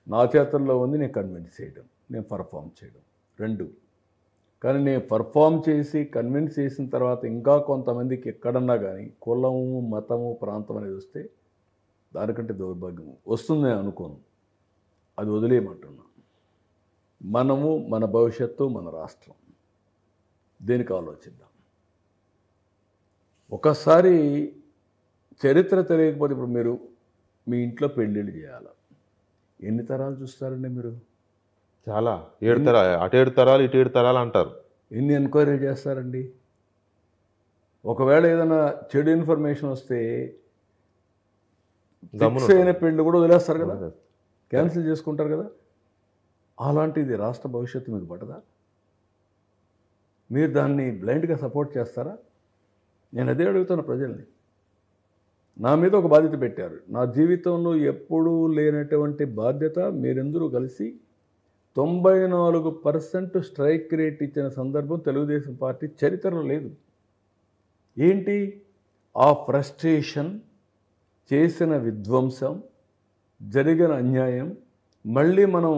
నా చేతుల్లో ఉంది. నేను కన్విన్స్ చేయడం, నేను పర్ఫామ్ చేయడం 2. కానీ నేను పర్ఫామ్ చేసి కన్విన్స్ చేసిన తర్వాత ఇంకా కొంతమందికి ఎక్కడన్నా కానీ కులము, మతము, ప్రాంతం అనేది వస్తే దానికంటే దౌర్భాగ్యం వస్తుందని అనుకోను. అది వదిలేయమంటున్నా. మనము, మన భవిష్యత్తు, మన రాష్ట్రం, దేనికి ఆలోచిద్దాం. ఒకసారి చరిత్ర తెలియకపోతే, ఇప్పుడు మీరు మీ ఇంట్లో పెళ్ళిళ్ళు చేయాలి, ఎన్ని తరాలు చూస్తారండి మీరు? చాలా 7 తరాలు, అటు 7 తరాలు ఇటు 7 తరాలు అంటారు. ఎన్ని ఎంక్వైరీ చేస్తారండి? ఒకవేళ ఏదైనా చెడు ఇన్ఫర్మేషన్ వస్తే ఫిక్స్ అయిన పెళ్ళి కూడా వదిలేస్తారు కదా, క్యాన్సిల్ చేసుకుంటారు కదా. అలాంటిది రాష్ట్ర భవిష్యత్తు మీకు పడదా? మీరు దాన్ని బ్లైండ్గా సపోర్ట్ చేస్తారా? నేను అదే అడుగుతాను ప్రజల్ని. నా మీద ఒక బాధ్యత పెట్టారు. నా జీవితంలో ఎప్పుడూ లేనటువంటి బాధ్యత మీరందరూ కలిసి 94% స్ట్రైక్ రేట్ ఇచ్చిన సందర్భం తెలుగుదేశం పార్టీ చరిత్రలో లేదు. ఏంటి? ఆ ఫ్రస్ట్రేషన్, చేసిన విధ్వంసం, జరిగిన అన్యాయం మళ్ళీ మనం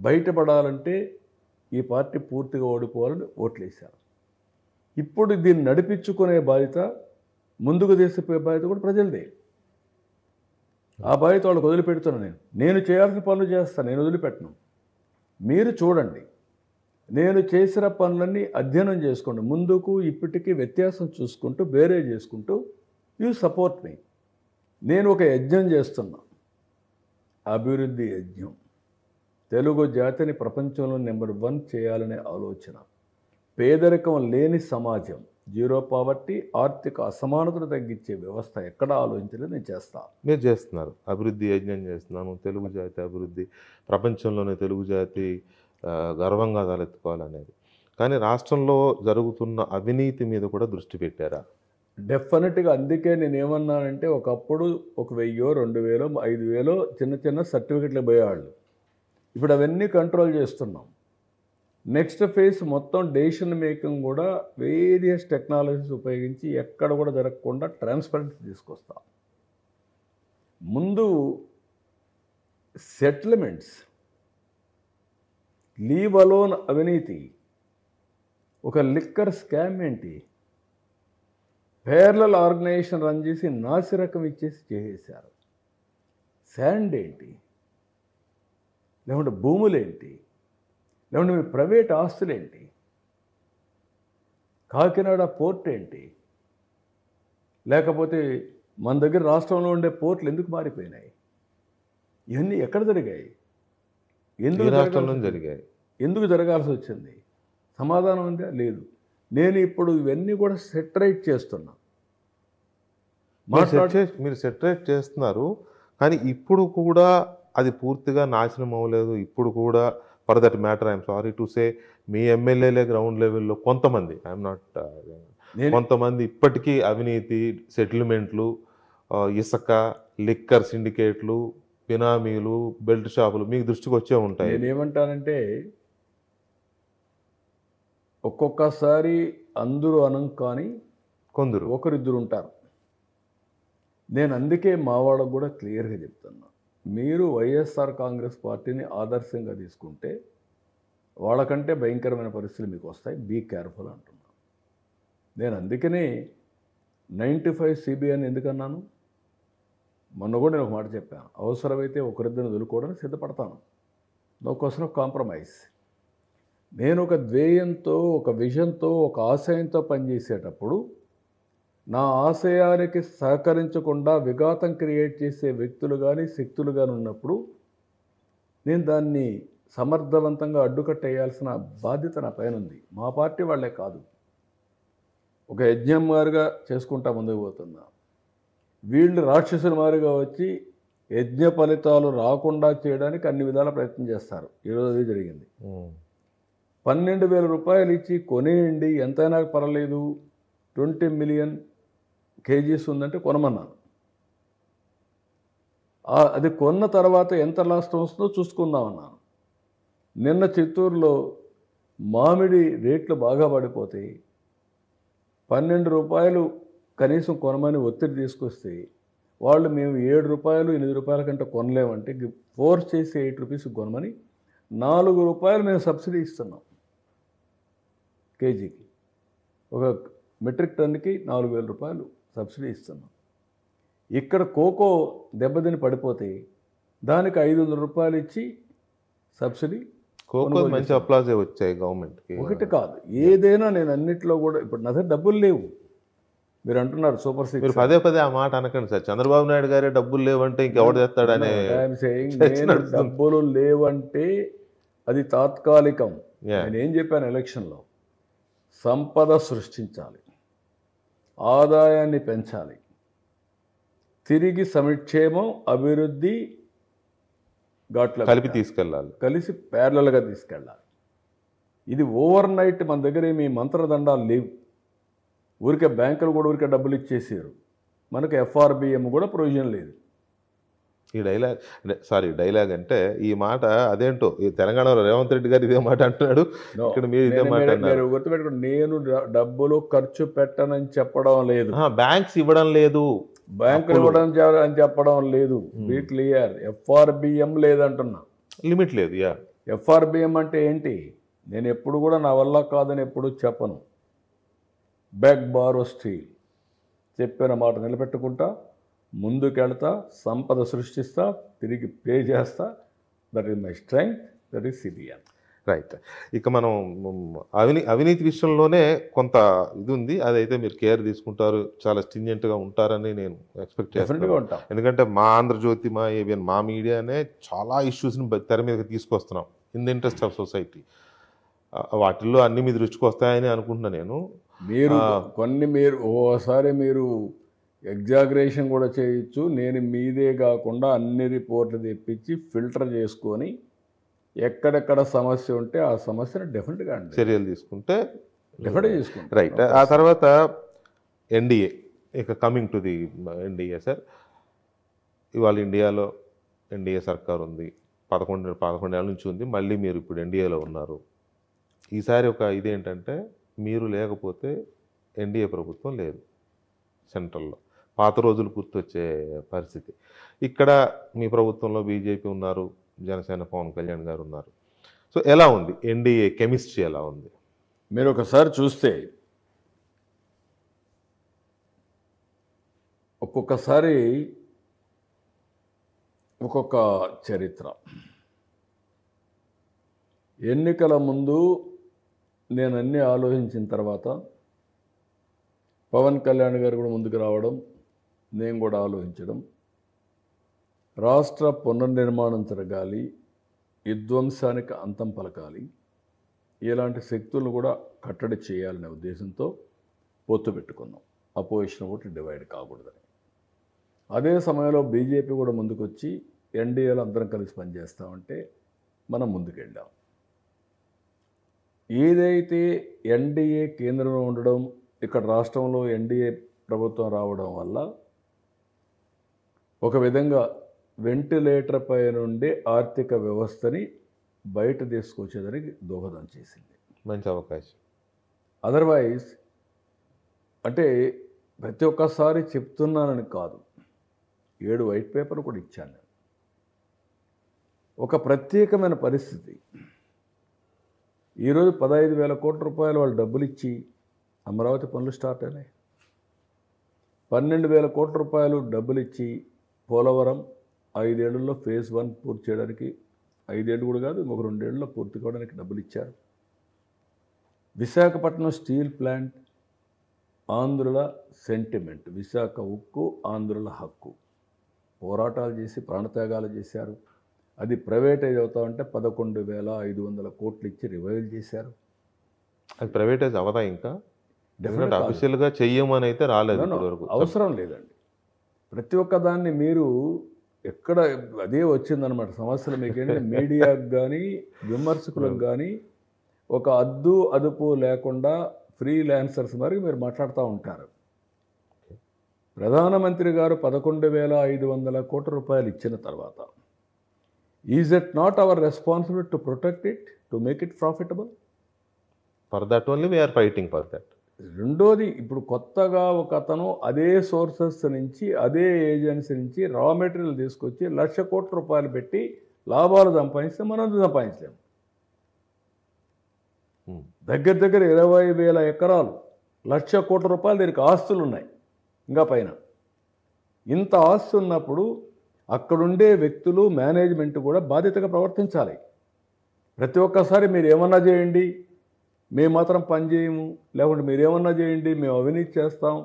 బయటపడాలంటే ఈ పార్టీ పూర్తిగా ఓడిపోవాలని ఓట్లేశారు. ఇప్పుడు దీన్ని నడిపించుకునే బాధ్యత, ముందుకు తీసుకుపోయే బాధ్యత కూడా ప్రజలదే. ఆ బాధ్యత వాళ్ళకి వదిలిపెడుతున్నాను. నేను చేయాల్సిన పనులు చేస్తాను, నేను వదిలిపెట్టను. మీరు చూడండి, నేను చేసిన పనులన్నీ అధ్యయనం చేసుకోండి. ముందుకు ఇప్పటికీ వ్యత్యాసం చూసుకుంటూ, బేరే చేసుకుంటూ యూ సపోర్ట్ మీ. నేను ఒక యజ్ఞం చేస్తున్నా, అభివృద్ధి యజ్ఞం. తెలుగు జాతిని ప్రపంచంలో నెంబర్ 1 చేయాలనే ఆలోచన. పేదరికం లేని సమాజం, జీరో పావర్టీ, ఆర్థిక అసమానతను తగ్గించే వ్యవస్థ ఎక్కడ ఆలోచించలేదు, నేను చేస్తాను. మీరు చేస్తున్నారు, అభివృద్ధి యజ్ఞం చేస్తున్నాను. తెలుగు జాతి అభివృద్ధి, ప్రపంచంలోనే తెలుగు జాతి గర్వంగా తలెత్తుకోవాలనేది. కానీ రాష్ట్రంలో జరుగుతున్న అవినీతి మీద కూడా దృష్టి పెట్టారా? డెఫినెట్గా అందుకే నేను ఏమన్నానంటే ఒకప్పుడు 1000, 2000, 5000 చిన్న చిన్న సర్టిఫికెట్లు పోయేవాళ్ళు. ఇప్పుడు అవన్నీ కంట్రోల్ చేస్తున్నాం. నెక్స్ట్ ఫేజ్ మొత్తం డెసిషన్ మేకింగ్ కూడా వేరియస్ టెక్నాలజీస్ ఉపయోగించి ఎక్కడ కూడా జరగకుండా ట్రాన్స్పరెన్సీ తీసుకొస్తాం. ముందు సెటిల్మెంట్స్, లీవ్ అలోన్ అవినీతి, ఒక లిక్కర్ స్కామ్ ఏంటి, పేర్లల్ ఆర్గనైజేషన్ రన్ చేసి నాసిరకం ఇచ్చేసి చేసేశారు. శాండ్ ఏంటి, లేకుంటే భూములేంటి, లేకుంటే మీ ప్రైవేట్ ఆస్తులేంటి, కాకినాడ పోర్ట్ ఏంటి, లేకపోతే మన దగ్గర రాష్ట్రంలో ఉండే పోర్ట్లు ఎందుకు మారిపోయినాయి, ఇవన్నీ ఎక్కడ జరిగాయి, రాష్ట్రంలో జరిగాయి, ఎందుకు జరగాల్సి వచ్చింది? సమాధానం ఉందా? లేదు. నేను ఇప్పుడు ఇవన్నీ కూడా సెటరేట్ చేస్తున్నా. మీరు సెటరేట్ చేస్తున్నారు, కానీ ఇప్పుడు కూడా అది పూర్తిగా నాశనం అవ్వలేదు. ఇప్పుడు కూడా for that matter I'm sorry to say మీ ఎమ్మెల్యేలే గ్రౌండ్ లెవెల్లో కొంతమంది, ఐఎమ్ నాట్, కొంతమంది ఇప్పటికీ అవినీతి, సెటిల్మెంట్లు, ఇసుక, లిక్కర్ సిండికేట్లు, బినామీలు, బెల్ట్ షాపులు మీకు దృష్టికి వచ్చే ఉంటాయి. నేనేమంటానంటే ఒక్కొక్కసారి అందరూ అనం కానీ కొందరు ఒకరిద్దరు ఉంటారు. నేను అందుకే మా వాళ్ళకు కూడా క్లియర్గా చెప్తున్నా, మీరు వైఎస్ఆర్ కాంగ్రెస్ పార్టీని ఆదర్శంగా తీసుకుంటే వాళ్ళకంటే భయంకరమైన పరిస్థితులు మీకు వస్తాయి. బీ కేర్ఫుల్ అంటున్నా. నేను అందుకనే 95 సిబిఐని ఎందుకన్నాను? మొన్న కూడా నేను ఒక మాట చెప్పాను, అవసరమైతే ఒకరిద్దరిని వదులుకోవడానికి సిద్ధపడతాను. No question of compromise. నేను ఒక ధ్యేయంతో, ఒక విజన్తో, ఒక ఆశయంతో పనిచేసేటప్పుడు నా ఆశయానికి సహకరించకుండా విఘాతం క్రియేట్ చేసే వ్యక్తులు కానీ శక్తులు కానీ ఉన్నప్పుడు నేను దాన్ని సమర్థవంతంగా అడ్డుకట్టేయాల్సిన బాధ్యత నా పైన ఉంది. మా పార్టీ వాళ్ళే కాదు, ఒక యజ్ఞం మారిగా చేసుకుంటా ముందుకు పోతున్నా. వీళ్ళు రాక్షసుల మారిగా వచ్చి యజ్ఞ ఫలితాలు రాకుండా చేయడానికి అన్ని విధాల ప్రయత్నం చేస్తారు. ఈరోజు అది జరిగింది. 12,000 రూపాయలు ఇచ్చి కొనేయండి, ఎంతైనా పర్వాలేదు, 20 మిలియన్ కేజీస్ ఉందంటే కొనమన్నాను. అది కొన్న తర్వాత ఎంత నష్టం వస్తుందో చూసుకుందామన్నాను. నిన్న చిత్తూరులో మామిడి రేట్లు బాగా పడిపోతాయి, 12 రూపాయలు కనీసం కొనమని ఒత్తిడి తీసుకొస్తే వాళ్ళు మేము 7 రూపాయలు 8 రూపాయల కంటే కొనలేమంటే ఫోర్స్ చేసి 8 రూపీస్కి కొనమని 4 రూపాయలు మేము సబ్సిడీ ఇస్తున్నాం కేజీకి. ఒక మెట్రిక్ టన్నుకి 4,000 రూపాయలు సబ్సిడీ ఇస్తున్నాం. ఇక్కడ కోకో దెబ్బతిని పడిపోతే దానికి 500 రూపాయలు ఇచ్చి సబ్సిడీ. కోకో మంచి అప్లాజే వచ్చాయి గవర్నమెంట్కి. ఒకటి కాదు, ఏదైనా నేను అన్నింటిలో కూడా ఇప్పుడు నా దగ్గర డబ్బులు లేవు. మీరు అంటున్నారు సూపర్ సిక్స్, మీరు పదే పదే ఆ మాట అనకండి సార్. చంద్రబాబు నాయుడు గారే డబ్బులు లేవంటే ఇంకెవరు చేస్తాడనే డబ్బులు లేవంటే అది తాత్కాలికం. నేనేం చెప్పాను ఎలక్షన్లో, సంపద సృష్టించాలి, ఆదాయాన్ని పెంచాలి, తిరిగి సంక్షేమం అభివృద్ధి ఘాట్లో కలిపి తీసుకెళ్ళాలి, కలిసి ప్యారలల్గా తీసుకెళ్ళాలి. ఇది ఓవర్ నైట్ మన దగ్గర ఏమి మంత్రదండాలు లేవు. ఊరికే బ్యాంకులు కూడా ఊరికే డబ్బులు ఇచ్చేసారు. మనకు FRBM కూడా ప్రొవిజన్ లేదు. ఈ డైలాగ్ అంటే ఈ మాట అదేంటో ఈ తెలంగాణలో రేవంత్ రెడ్డి గారు ఇదే మాట అంటున్నాడు, ఇక్కడ మీరు ఇదే మాట అన్నారు. గుర్తుపెట్టుకోండి, నేను డబ్బులు ఖర్చు పెట్టనని చెప్పడం లేదు, బ్యాంక్స్ ఇవ్వడం లేదు, బ్యాంకులు ఇవ్వడం అని చెప్పడం లేదు. బీ క్లియర్, FRBM లేదంటున్నా, లిమిట్ లేదు. FRBM అంటే ఏంటి? నేను ఎప్పుడు కూడా నా వల్ల కాదని ఎప్పుడు చెప్పను. బెగ్ బారో స్టీల్, చెప్పిన మాట నిలబెట్టుకుంటా, ముందుకెళ్తా, సంపద సృష్టిస్తా, తిరిగి పే చేస్తా. That is my strength, that is CBN. Right. ఇక మనం అవినీతి విషయంలోనే కొంత ఇది ఉంది, అదైతే మీరు కేర్ తీసుకుంటారు, చాలా స్టింజెంట్గా ఉంటారని నేను ఎక్స్పెక్ట్ చేస్తాను. ఎందుకంటే మా ఆంధ్రజ్యోతి, మా ABN, మా మీడియానే చాలా ఇష్యూస్ని తెర మీదకి తీసుకొస్తున్నాం in the interest of society. వాటిల్లో అన్ని మీద రుచికి వస్తాయని అనుకుంటున్నా నేను. మీరు ఓసారి మీరు ఎగ్జాగరేషన్ కూడా చేయొచ్చు. నేను మీదే కాకుండా అన్ని రిపోర్ట్లు తెప్పించి ఫిల్టర్ చేసుకొని ఎక్కడెక్కడ సమస్య ఉంటే ఆ సమస్యను డెఫినెట్గా అండి చర్యలు తీసుకుంటే డెఫినెట్గా తీసుకుంటాం. రైట్. ఆ తర్వాత ఎన్డీఏ, ఇక coming to the NDA sir, ఇవాళ ఇండియాలో ఎన్డీఏ సర్కార్ ఉంది, 11 ఏళ్ళ నుంచి ఉంది, మళ్ళీ మీరు ఇప్పుడు ఎన్డీఏలో ఉన్నారు. ఈసారి ఒక ఇదేంటంటే మీరు లేకపోతే ఎన్డీఏ ప్రభుత్వం లేదు సెంట్రల్లో, పాత రోజులు గుర్తొచ్చే పరిస్థితి. ఇక్కడ మీ ప్రభుత్వంలో బీజేపీ ఉన్నారు, జనసేన పవన్ కళ్యాణ్ గారు ఉన్నారు. సో ఎలా ఉంది ఎన్డీఏ కెమిస్ట్రీ, ఎలా ఉంది? మీరు ఒకసారి చూస్తే ఒక్కొక్కసారి ఒక్కొక్క చరిత్ర. ఎన్నికల ముందు నేను అన్నీ ఆలోచించిన తర్వాత పవన్ కళ్యాణ్ గారు కూడా ముందుకు రావడం, నేను కూడా ఆలోచించడం, రాష్ట్ర పునర్నిర్మాణం జరగాలి, విధ్వంసానికి అంతం పలకాలి, ఇలాంటి శక్తులను కూడా కట్టడి చేయాలనే ఉద్దేశంతో పొత్తు పెట్టుకున్నాం. అపోజిషన్ ఓటు డివైడ్ కాకూడదని. అదే సమయంలో బీజేపీ కూడా ముందుకొచ్చి ఎన్డీఏలో అందరం కలిసి పనిచేస్తామంటే మనం ముందుకెళ్ళాం. ఏదైతే ఎన్డీఏ కేంద్రంలో ఉండడం, ఇక్కడ రాష్ట్రంలో ఎన్డీఏ ప్రభుత్వం రావడం వల్ల ఒక విధంగా వెంటిలేటర్ పై నుండి ఆర్థిక వ్యవస్థని బయట తీసుకొచ్చేదానికి దోహదం చేసింది. మంచి అవకాశం. అదర్వైజ్ అంటే ప్రతి ఒక్కసారి చెప్తున్నానని కాదు, 7 వైట్ పేపర్ కూడా ఇచ్చాను నేను. ఒక ప్రత్యేకమైన పరిస్థితి. ఈరోజు 15,000 కోట్ల రూపాయలు వాళ్ళు డబ్బులు ఇచ్చి అమరావతి పనులు స్టార్ట్ అయినాయి. 12,000 కోట్ల రూపాయలు డబ్బులు ఇచ్చి పోలవరం 5 ఏళ్లలో ఫేజ్ 1 పూర్తి చేయడానికి, 5 ఏళ్ళు కూడా కాదు, ఇంకొక 2 ఏళ్లలో పూర్తి కావడానికి డబ్బులు ఇచ్చారు. విశాఖపట్నం స్టీల్ ప్లాంట్ ఆంధ్రుల సెంటిమెంట్, విశాఖ ఉక్కు ఆంధ్రుల హక్కు. పోరాటాలు చేసి ప్రాణత్యాగాలు చేశారు. అది ప్రైవేటైజ్ అవుతామంటే 11,500 కోట్లు ఇచ్చి రివైవ్ చేశారు. అది ప్రైవేటైజ్ అవదా? ఇంకా డెఫినెట్ అఫీషియల్గా చెయ్యమని అయితే రాలేదు ఇప్పటివరకు. అవసరం లేదండి. ప్రతి ఒక్క దాన్ని మీరు ఎక్కడ అదే వచ్చిందనమాట సమస్యలు. మీకేంటి మీడియాకు కానీ విమర్శకులకు కానీ ఒక అద్దు అదుపు లేకుండా ఫ్రీలాన్సర్స్ మరి మీరు మాట్లాడుతూ ఉంటారు. ప్రధానమంత్రి గారు 11,500 కోట్ల రూపాయలు ఇచ్చిన తర్వాత is it not our responsibility to protect it, to make it profitable? For that only we're fighting for that. రెండోది, ఇప్పుడు కొత్తగా ఒక అతను అదే సోర్సెస్ నుంచి, అదే ఏజెన్సీ నుంచి రా మెటీరియల్ తీసుకొచ్చి 1,00,000 కోట్ల రూపాయలు పెట్టి లాభాలు సంపాదిస్తే మనం సంపాదించలేము. దగ్గర దగ్గర 20,000 ఎకరాలు, 1,00,000 కోట్ల రూపాయలు దీనికి ఆస్తులు ఉన్నాయి. ఇంకా పైన ఇంత ఆస్తి ఉన్నప్పుడు అక్కడుండే వ్యక్తులు, మేనేజ్మెంట్ కూడా బాధ్యతగా ప్రవర్తించాలి. ప్రతి ఒక్కసారి మీరు ఏమన్నా చేయండి, మేము మాత్రం పని చేయము, లేకుంటే మీరు ఏమన్నా చేయండి, మేము అవినీతి చేస్తాం,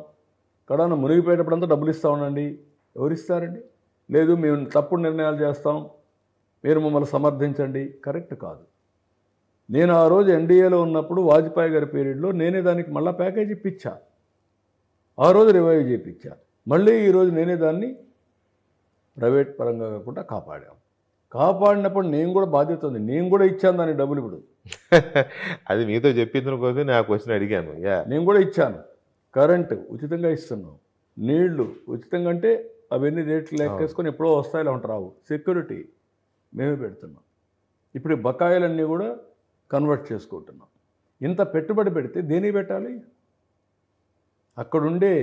కడాన మునిగిపోయేటప్పుడంతా డబ్బులు ఇస్తా ఉండండి. ఎవరిస్తారండి? లేదు మేము తప్పుడు నిర్ణయాలు చేస్తాం, మీరు మమ్మల్ని సమర్థించండి. కరెక్ట్ కాదు. నేను ఆ రోజు ఎన్డీఏలో ఉన్నప్పుడు వాజ్పేయి గారి పీరియడ్లో నేనే దానికి మళ్ళీ ప్యాకేజ్ ఇప్పించా, ఆ రోజు రివైవ్ చేయించా. మళ్ళీ ఈరోజు నేనే దాన్ని ప్రైవేట్ పరంగా కాకుండా కాపాడినప్పుడు నేను కూడా బాధ్యత ఉంది. నేను కూడా ఇచ్చాను దానికి డబ్బులు. ఇప్పుడు అది మీతో చెప్పించిన కోసం నాకు క్వశ్చన్ అడిగాను. నేను కూడా ఇచ్చాను. కరెంటు ఉచితంగా ఇస్తున్నాం, నీళ్లు ఉచితంగా, అంటే అవన్నీ రేట్లు లెక్కేసుకొని ఎప్పుడో వస్తాయిలా ఉంటారు. రావు. సెక్యూరిటీ మేమే పెడుతున్నాం. ఇప్పుడు ఈ బకాయిలన్నీ కూడా కన్వర్ట్ చేసుకుంటున్నాం. ఇంత పెట్టుబడి పెడితే దేనికి పెట్టాలి? అక్కడుండే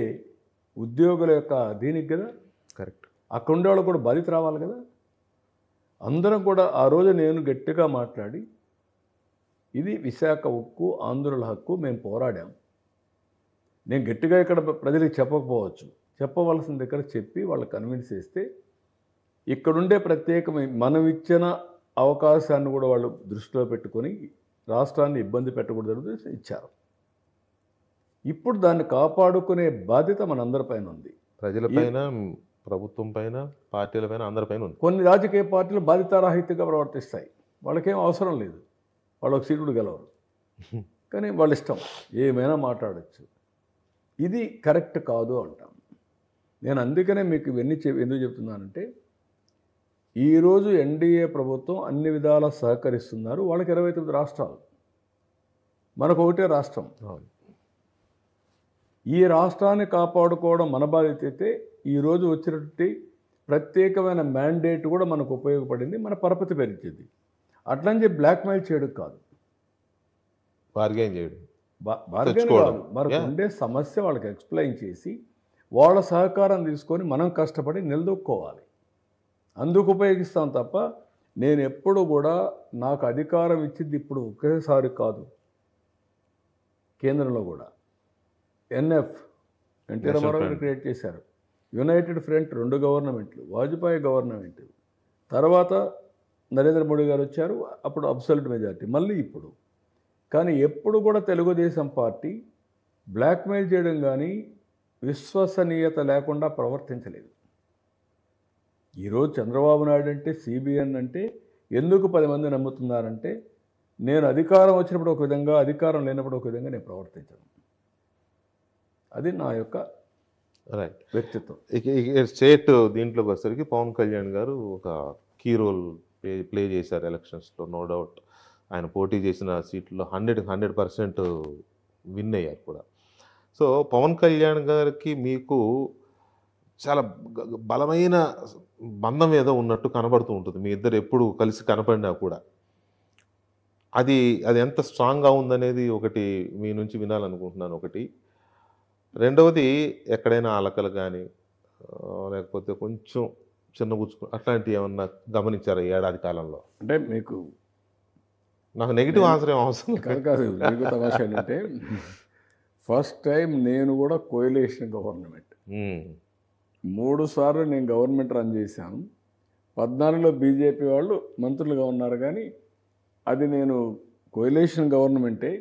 ఉద్యోగుల యొక్క దీనికి కదా. కరెక్ట్. అక్కడ ఉండేవాళ్ళు కూడా బాధ్యత రావాలి కదా. అందరం కూడా ఆ రోజు నేను గట్టిగా మాట్లాడి, ఇది విశాఖ ఉక్కు ఆంధ్రుల హక్కు, మేము పోరాడాం. నేను గట్టిగా ఇక్కడ ప్రజలకు చెప్పకపోవచ్చు, చెప్పవలసిన దగ్గర చెప్పి వాళ్ళు కన్విన్స్ చేస్తే ఇక్కడుండే ప్రత్యేకమైన మనం ఇచ్చిన అవకాశాన్ని కూడా వాళ్ళు దృష్టిలో పెట్టుకొని రాష్ట్రాన్ని ఇబ్బంది పెట్టకూడదు ఇచ్చారు. ఇప్పుడు దాన్ని కాపాడుకునే బాధ్యత మనందరిపైన ఉంది. ప్రజలపైన, ప్రభుత్వం పైన, పార్టీలపైన, అందరిపైన ఉంది. కొన్ని రాజకీయ పార్టీలు బాధ్యతారాహిత్యంగా ప్రవర్తిస్తాయి. వాళ్ళకేం అవసరం లేదు, వాళ్ళొక సీటుడు గెలవరు, కానీ వాళ్ళ ఇష్టం, ఏమైనా మాట్లాడచ్చు. ఇది కరెక్ట్ కాదు అంటాం నేను. అందుకనే మీకు ఇవన్నీ ఎందుకు చెప్తున్నానంటే, ఈరోజు ఎన్డీఏ ప్రభుత్వం అన్ని విధాలా సహకరిస్తున్నారు. వాళ్ళకి 29 రాష్ట్రాలు, మనకు ఒకటే రాష్ట్రం. ఈ రాష్ట్రాన్ని కాపాడుకోవడం మన బాధ్యత అయితే ఈరోజు వచ్చినటువంటి ప్రత్యేకమైన మ్యాండేట్ కూడా మనకు ఉపయోగపడింది, మన పరపతి పెరిగింది. అట్లని చెప్పి బ్లాక్మెయిల్ చేయడం కాదు, బార్గెన్ చేయడం, బార్గెన్ కాదు, మనకు ఉండే సమస్య వాళ్ళకి ఎక్స్ప్లెయిన్ చేసి వాళ్ళ సహకారం తీసుకొని మనం కష్టపడి నిలదొక్కోవాలి. అందుకు ఉపయోగిస్తాం తప్ప నేను ఎప్పుడు కూడా నాకు అధికారం ఇచ్చింది ఇప్పుడు ఒకేసారి కాదు. కేంద్రంలో కూడా ఎన్ఎఫ్ ఎన్టీ రామారావు క్రియేట్ చేశారు. యునైటెడ్ ఫ్రంట్ 2 గవర్నమెంట్లు, వాజ్పేయి గవర్నమెంట్, తర్వాత నరేంద్ర మోడీ గారు వచ్చారు, అప్పుడు అబ్సల్యూట్ మెజారిటీ, మళ్ళీ ఇప్పుడు. కానీ ఎప్పుడు కూడా తెలుగుదేశం పార్టీ బ్లాక్మెయిల్ చేయడం కానీ విశ్వసనీయత లేకుండా ప్రవర్తించలేదు. ఈరోజు చంద్రబాబు నాయుడు అంటే, సిబిఎన్ అంటే ఎందుకు 10 మంది నమ్ముతున్నారంటే, నేను అధికారం వచ్చినప్పుడు ఒక విధంగా, అధికారం లేనప్పుడు ఒక విధంగా నేను ప్రవర్తించను. అది నా యొక్క రైట్ వ్యక్తిత్వం. ఇక స్టేట్ దీంట్లోకి వచ్చేసరికి పవన్ కళ్యాణ్ గారు ఒక కీ రోల్ ప్లే చేశారు ఎలక్షన్స్లో. నో డౌట్ ఆయన పోటీ చేసిన సీట్లో 100% విన్ అయ్యారు కూడా. సో పవన్ కళ్యాణ్ గారికి మీకు చాలా బలమైన బంధం ఏదో ఉన్నట్టు కనబడుతూ ఉంటుంది. మీ ఇద్దరు ఎప్పుడు కలిసి కనపడినా కూడా అది ఎంత స్ట్రాంగ్గా ఉందనేది ఒకటి మీ నుంచి వినాలనుకుంటున్నాను. ఒకటి. రెండవది, ఎక్కడైనా అలకలు కానీ లేకపోతే కొంచెం చిన్నబుచ్చుకు అట్లాంటివి ఏమన్నా గమనించారా ఈ ఏడాది కాలంలో? అంటే మీకు నాకు నెగిటివ్ ఆన్సర్ ఏం అవసరం కాదు. మీకు తమాషా ఏంటంటే, ఫస్ట్ టైం నేను కూడా కోయలేషన్ గవర్నమెంట్ 3 సార్లు నేను గవర్నమెంట్ రన్ చేశాను. 14లో బీజేపీ వాళ్ళు మంత్రులుగా ఉన్నారు, కానీ అది నేను కోయలేషన్ గవర్నమెంటే,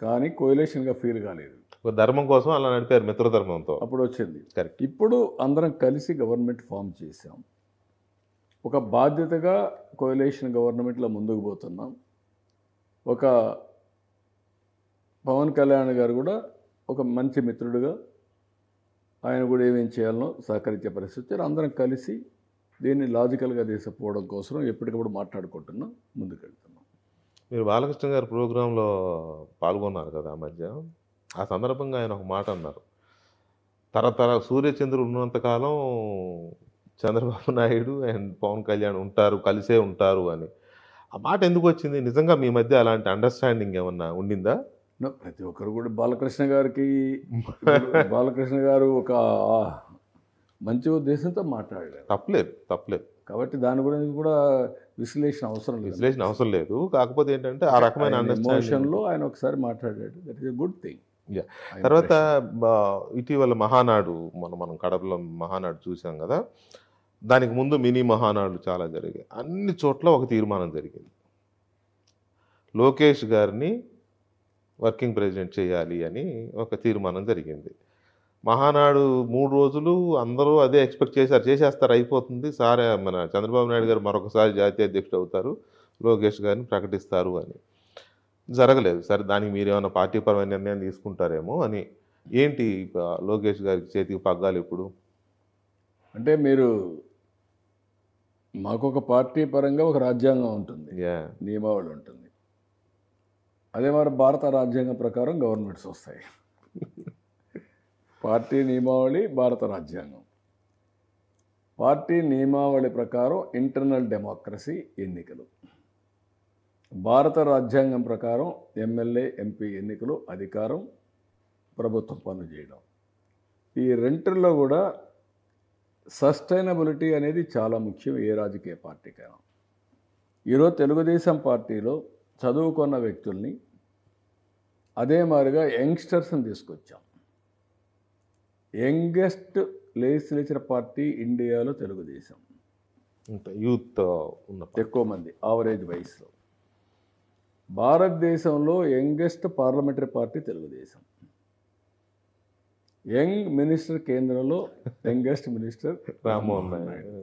కానీ కోయలేషన్గా ఫీల్ కాలేదు. ధర్మం కోసం అలా నడిపారు, మిత్రధర్మంతో. అప్పుడు వచ్చింది. కరెక్ట్. ఇప్పుడు అందరం కలిసి గవర్నమెంట్ ఫామ్ చేశాం. ఒక బాధ్యతగా కోయలేషన్ గవర్నమెంట్లో ముందుకు పోతున్నాం. ఒక పవన్ కళ్యాణ్ గారు కూడా ఒక మంచి మిత్రుడిగా ఆయన కూడా ఏమేం చేయాలనో సహకరించే పరిస్థితి వచ్చారు. అందరం కలిసి దీన్ని లాజికల్గా తీసుకుపోవడం కోసం ఎప్పటికప్పుడు మాట్లాడుకుంటున్నాం, ముందుకు వెళ్తున్నాం. మీరు బాలకృష్ణ గారి ప్రోగ్రాంలో పాల్గొన్నారు కదా ఆ మధ్య. ఆ సందర్భంగా ఆయన ఒక మాట అన్నారు, సూర్యచంద్రుడు ఉన్నంతకాలం చంద్రబాబు నాయుడు అండ్ పవన్ కళ్యాణ్ ఉంటారు, కలిసే ఉంటారు అని. ఆ మాట ఎందుకు వచ్చింది? నిజంగా మీ మధ్య అలాంటి అండర్స్టాండింగ్ ఏమన్నా ఉండిందా? ప్రతి ఒక్కరు కూడా బాలకృష్ణ గారు ఒక మంచి ఉద్దేశంతో మాట్లాడారు. తప్పలేదు. కాబట్టి దాని గురించి కూడా విశ్లేషణ అవసరం లేదు. కాకపోతే ఏంటంటే ఆ రకమైన ఎమోషన్లో ఆయన ఒకసారి మాట్లాడాడు. That is a good thing. తర్వాత ఇటీవల మహానాడు, మనం కడపలో మహానాడు చూసాం కదా. దానికి ముందు మినీ మహానాడు చాలా జరిగాయి. అన్ని చోట్ల ఒక తీర్మానం జరిగింది, లోకేష్ గారిని వర్కింగ్ ప్రెసిడెంట్ చేయాలి అని ఒక తీర్మానం జరిగింది. మహానాడు 3 రోజులు అందరూ అదే ఎక్స్పెక్ట్ చేసేస్తారు, అయిపోతుంది సార్, మన చంద్రబాబు నాయుడు గారు మరొకసారి జాతీయ అధ్యక్షుడు అవుతారు, లోకేష్ గారిని ప్రకటిస్తారు అని. జరగలేదు. సరే, దానికి మీరేమైనా పార్టీపరమైన నిర్ణయం తీసుకుంటారేమో అని. ఏంటి లోకేష్ గారికి చేతికి పగ్గాలు ఇప్పుడు? అంటే మీరు, మాకు ఒక పార్టీ పరంగా ఒక రాజ్యాంగం ఉంటుంది, నియమావళి ఉంటుంది. అదే మరి భారత రాజ్యాంగం ప్రకారం గవర్నమెంట్స్ వస్తాయి. పార్టీ నియమావళి, భారత రాజ్యాంగం. పార్టీ నియమావళి ప్రకారం ఇంటర్నల్ డెమోక్రసీ ఎన్నికలు, భారత రాజ్యాంగం ప్రకారం ఎమ్మెల్యే ఎంపీ ఎన్నికలు, అధికారం, ప్రభుత్వం పనులు చేయడం. ఈ రెంటిల్లో కూడా సస్టైనబిలిటీ అనేది చాలా ముఖ్యం ఏ రాజకీయ పార్టీకైనా. ఈరోజు తెలుగుదేశం పార్టీలో చదువుకున్న వ్యక్తుల్ని, అదే మాదిరిగా యంగ్స్టర్స్ని తీసుకొచ్చాం. యంగెస్ట్ లెజిస్లేచర్ పార్టీ ఇండియాలో తెలుగుదేశం. యూత్ ఉన్న ఎక్కువ మంది యావరేజ్ వయసులో. భారతదేశంలో youngest parliamentary party Telugu Desam. Young minister కేంద్రంలో youngest minister Rammohan Naidu.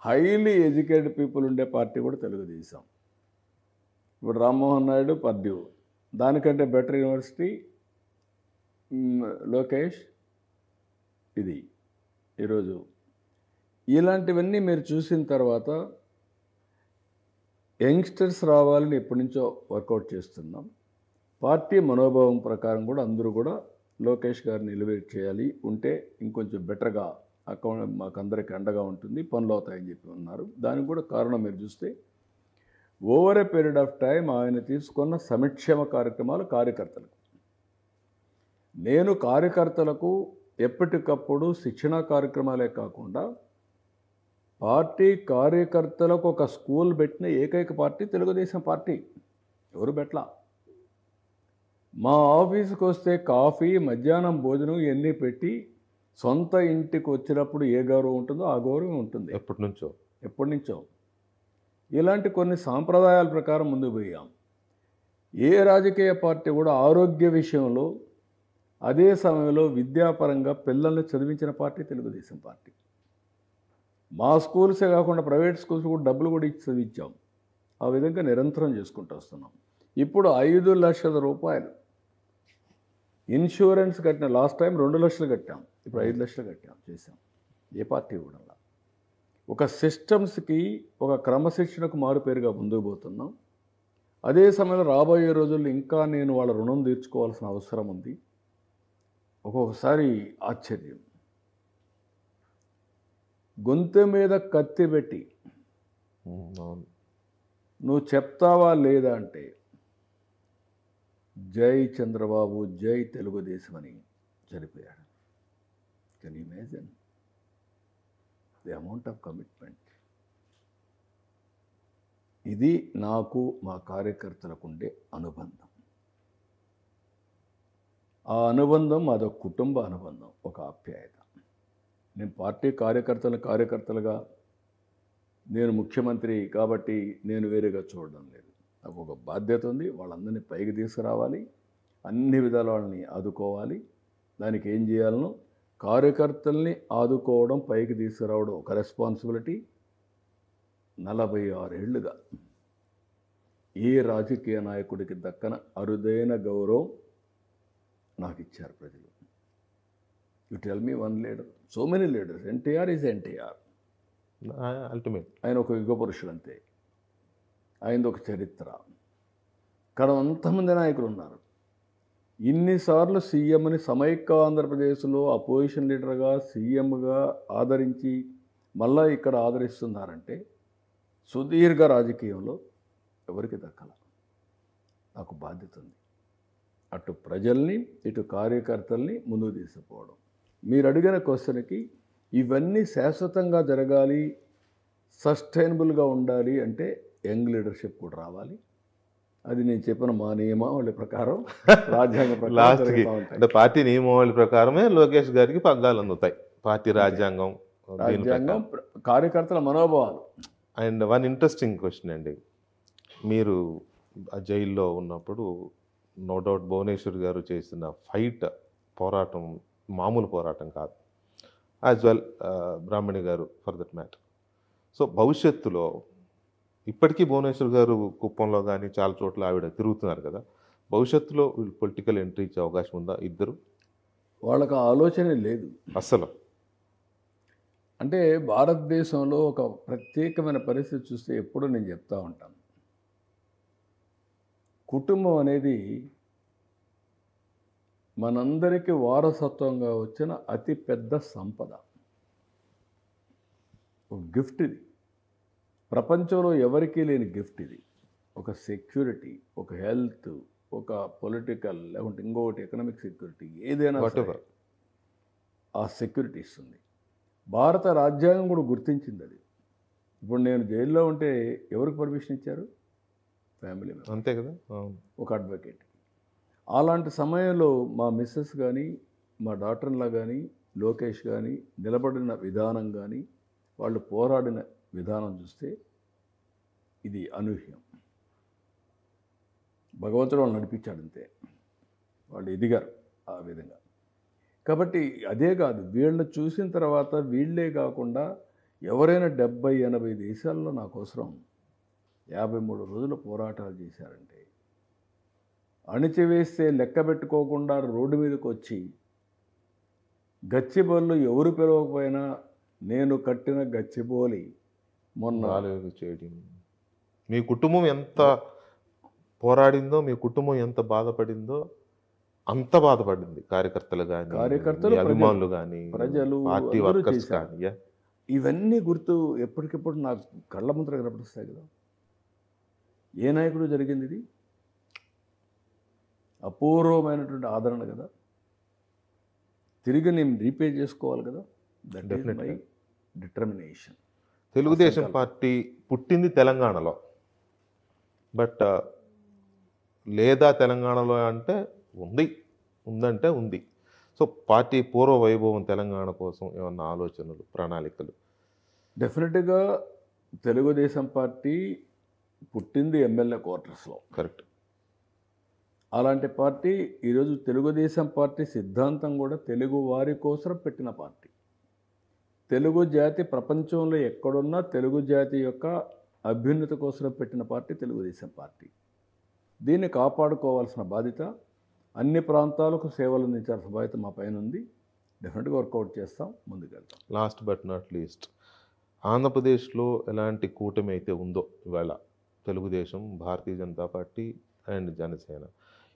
Highly educated people ఉండే పార్టీ కూడా తెలుగుదేశం. ఇప్పుడు రామ్మోహన్ నాయుడు, పర్డ్యూ, దానికంటే బెటర్ యూనివర్సిటీ లోకేష్. ఇది ఈరోజు ఇలాంటివన్నీ మీరు చూసిన తర్వాత యంగ్స్టర్స్ రావాలని ఎప్పటి నుంచో వర్కౌట్ చేస్తున్నాం. పార్టీ మనోభావం ప్రకారం కూడా అందరూ కూడా లోకేష్ గారిని ఎలివేట్ చేయాలి, ఉంటే ఇంకొంచెం బెటర్గా మాకు అందరికి అండగా ఉంటుంది, పనులు అవుతాయని చెప్పి ఉన్నారు. దానికి కూడా కారణం మీరు చూస్తే over a period of time ఆయన తీసుకున్న సంక్షేమ కార్యక్రమాలు కార్యకర్తలకు. నేను కార్యకర్తలకు ఎప్పటికప్పుడు శిక్షణా కార్యక్రమాలే కాకుండా పార్టీ కార్యకర్తలకు ఒక స్కూల్ పెట్టిన ఏకైక పార్టీ తెలుగుదేశం పార్టీ. ఎవరు పెట్టలా. మా ఆఫీసుకి వస్తే కాఫీ, మధ్యాహ్నం భోజనం ఇవన్నీ పెట్టి సొంత ఇంటికి వచ్చినప్పుడు ఏ గౌరవం ఉంటుందో ఆ గౌరవం ఉంటుంది. ఎప్పటి నుంచో ఇలాంటి కొన్ని సాంప్రదాయాల ప్రకారం ముందుకు పోయాం. ఏ రాజకీయ పార్టీ కూడా ఆరోగ్య విషయంలో అదే సమయంలో విద్యాపరంగా పిల్లల్ని చదివించిన పార్టీ తెలుగుదేశం పార్టీ. మా స్కూల్సే కాకుండా ప్రైవేట్ స్కూల్స్ కూడా డబ్బులు కూడా ఇచ్చి చదివించాం. ఆ విధంగా నిరంతరం చేసుకుంటూ వస్తున్నాం. ఇప్పుడు 5 లక్షల రూపాయలు ఇన్సూరెన్స్ కట్టిన. లాస్ట్ టైం 2 లక్షలు కట్టాం, ఇప్పుడు 5 లక్షలు కట్టాం, చేసాం. ఏ పార్టీ కూడా ఒక సిస్టమ్స్కి ఒక క్రమశిక్షణకు మారుపేరుగా ముందుకు పోతున్నాం. అదే సమయంలో రాబోయే రోజుల్లో ఇంకా నేను వాళ్ళ రుణం తీర్చుకోవాల్సిన అవసరం ఉంది. ఒక్కొక్కసారి ఆశ్చర్యం, గొంతు మీద కత్తి పెట్టి నువ్వు చెప్తావా లేదా అంటే జై చంద్రబాబు, జై తెలుగుదేశం అని చనిపోయాడు. Can you imagine the amount of commitment? ఇది నాకు మా కార్యకర్తలకు ఉండే అనుబంధం. ఆ అనుబంధం అదొక కుటుంబ అనుబంధం, ఒక ఆప్యాయత. నేను పార్టీ కార్యకర్తలుగా నేను ముఖ్యమంత్రి కాబట్టి నేను వేరేగా చూడడం లేదు. నాకు ఒక బాధ్యత ఉంది. వాళ్ళందరినీ పైకి తీసుకురావాలి, అన్ని విధాల వాళ్ళని ఆదుకోవాలి. దానికి ఏం చేయాలనో కార్యకర్తల్ని ఆదుకోవడం, పైకి తీసుకురావడం ఒక రెస్పాన్సిబిలిటీ. 46 ఏళ్లుగా ఏ రాజకీయ నాయకుడికి దక్కన అరుదైన గౌరవం నాకు ఇచ్చారు ప్రజలు. You tell me one leader, so many leaders. NTR is NTR, ultimate. ఆయన ఒక యుగ పురుషుడు అంతే. ఆయనది ఒక చరిత్ర. ఇక్కడ అంతమంది నాయకులు ఉన్నారు. ఇన్నిసార్లు సీఎంని సమైక్య ఆంధ్రప్రదేశ్లో అపోజిషన్ లీడర్గా, సీఎంగా ఆదరించి మళ్ళా ఇక్కడ ఆదరిస్తున్నారంటే సుదీర్ఘ రాజకీయంలో ఎవరికి దక్కల. నాకు బాధ్యత ఉంది. అటు ప్రజల్ని, ఇటు కార్యకర్తల్ని ముందుకు తీసుకుపోవడం. మీరు అడిగిన క్వశ్చన్కి ఇవన్నీ శాశ్వతంగా జరగాలి, సస్టైనబుల్గా ఉండాలి అంటే యంగ్ లీడర్షిప్ కూడా రావాలి. అది నేను చెప్పిన మా నియమావళి ప్రకారం, రాజ్యాంగ ప్రకారం. అంటే పార్టీ నియమావళి ప్రకారమే లోకేష్ గారికి పగ్గాలు అందుతాయి. పార్టీ రాజ్యాంగం, కార్యకర్తల మనోభావాలు. అండ్ వన్ ఇంట్రెస్టింగ్ క్వశ్చన్ అండి, మీరు జైల్లో ఉన్నప్పుడు నో డౌట్ భువనేశ్వర్ గారు చేసిన పోరాటం మామూలు పోరాటం కాదు. యాజ్ వెల్ బ్రాహ్మణి గారు ఫర్ దట్ మ్యాటర్. సో భవిష్యత్తులో ఇప్పటికీ భువనేశ్వర్ గారు కుప్పంలో కానీ చాలా చోట్ల ఆవిడ తిరుగుతున్నారు కదా, భవిష్యత్తులో వీళ్ళు పొలిటికల్ ఎంట్రీ ఇచ్చే అవకాశం ఉందా? ఇద్దరు వాళ్ళకి ఆలోచనే లేదు అస్సలు. అంటే భారతదేశంలో ఒక ప్రత్యేకమైన పరిస్థితి చూస్తే ఎప్పుడూ నేను చెప్తా ఉంటాను, కుటుంబం అనేది మనందరికీ వారసత్వంగా వచ్చిన అతి పెద్ద సంపద, ఒక గిఫ్ట్. ఇది ప్రపంచంలో ఎవరికీ లేని గిఫ్ట్. ఇది ఒక సెక్యూరిటీ, ఒక హెల్త్, ఒక పొలిటికల్, లేకుంటే ఇంకొకటి ఎకనామిక్ సెక్యూరిటీ, ఏదైనా ఆ సెక్యూరిటీ ఇస్తుంది. భారత రాజ్యాంగం కూడా గుర్తించింది అది. ఇప్పుడు నేను జైల్లో ఉంటే ఎవరికి పర్మిషన్ ఇచ్చారు? ఫ్యామిలీ మెంబర్, అంతే కదా, ఒక అడ్వకేట్. అలాంటి సమయంలో మా మిస్సెస్ కానీ, మా డాక్టర్లా కానీ, లోకేష్ కానీ నిలబడిన విధానం కానీ, వాళ్ళు పోరాడిన విధానం చూస్తే ఇది అనూహ్యం. భగవంతుడు వాళ్ళు నడిపించాడు అంతే, వాళ్ళు ఎదిగారు ఆ విధంగా. కాబట్టి అదే కాదు, వీళ్ళని చూసిన తర్వాత వీళ్ళే కాకుండా ఎవరైనా 70-80 దేశాల్లో నా కోసం 53 రోజులు పోరాటాలు చేశారంటే, అణిచివేస్తే లెక్క పెట్టుకోకుండా రోడ్డు మీదకి వచ్చి గచ్చిబళ్ళు ఎవరు పిలవకపోయినా నేను కట్టిన గచ్చిబోలి మొన్న బాలయోగి చేయడం, మీ కుటుంబం ఎంత పోరాడిందో, మీ కుటుంబం ఎంత బాధపడిందో అంత బాధపడింది. కార్యకర్తలు కానీ, కార్యకర్తలు, అభిమానులు కానీ, ప్రజలు పార్టీ అందరూ వర్కర్స్ చేశారు. కానీ. ఇవన్నీ గుర్తు ఎప్పటికెప్పుడు నాకు కళ్ళ ముందర కనపడిస్తాయి కదా. ఏ నాయకుడు జరిగింది ఇది? అపూర్వమైనటువంటి ఆదరణ కదా. తిరిగి నేను రీపే చేసుకోవాలి కదా. That is my determination. Telugu Desam party పుట్టింది తెలంగాణలో, బట్ లేదా తెలంగాణలో అంటే ఉందంటే ఉంది. సో పార్టీ పూర్వ వైభవం తెలంగాణ కోసం ఏమన్నా ఆలోచనలు, ప్రణాళికలు? డెఫినెట్గా తెలుగుదేశం పార్టీ పుట్టింది ఎమ్మెల్యే క్వార్టర్స్లో. కరెక్ట్. అలాంటి పార్టీ ఈరోజు తెలుగుదేశం పార్టీ సిద్ధాంతం కూడా తెలుగు వారి కోసం పెట్టిన పార్టీ. తెలుగు జాతి ప్రపంచంలో ఎక్కడున్నా తెలుగు జాతి యొక్క అభ్యున్నతి కోసం పెట్టిన పార్టీ తెలుగుదేశం పార్టీ. దీన్ని కాపాడుకోవాల్సిన బాధ్యత, అన్ని ప్రాంతాలకు సేవలు అందించాల్సిన బాధ్యత మా పైన ఉంది. డెఫినెట్గా వర్కౌట్ చేస్తాం, ముందుకెళ్తాం. లాస్ట్ బట్ నాట్ లీస్ట్, ఆంధ్రప్రదేశ్లో ఎలాంటి కూటమి అయితే ఉందో ఇవాళ తెలుగుదేశం, భారతీయ జనతా పార్టీ అండ్ జనసేన,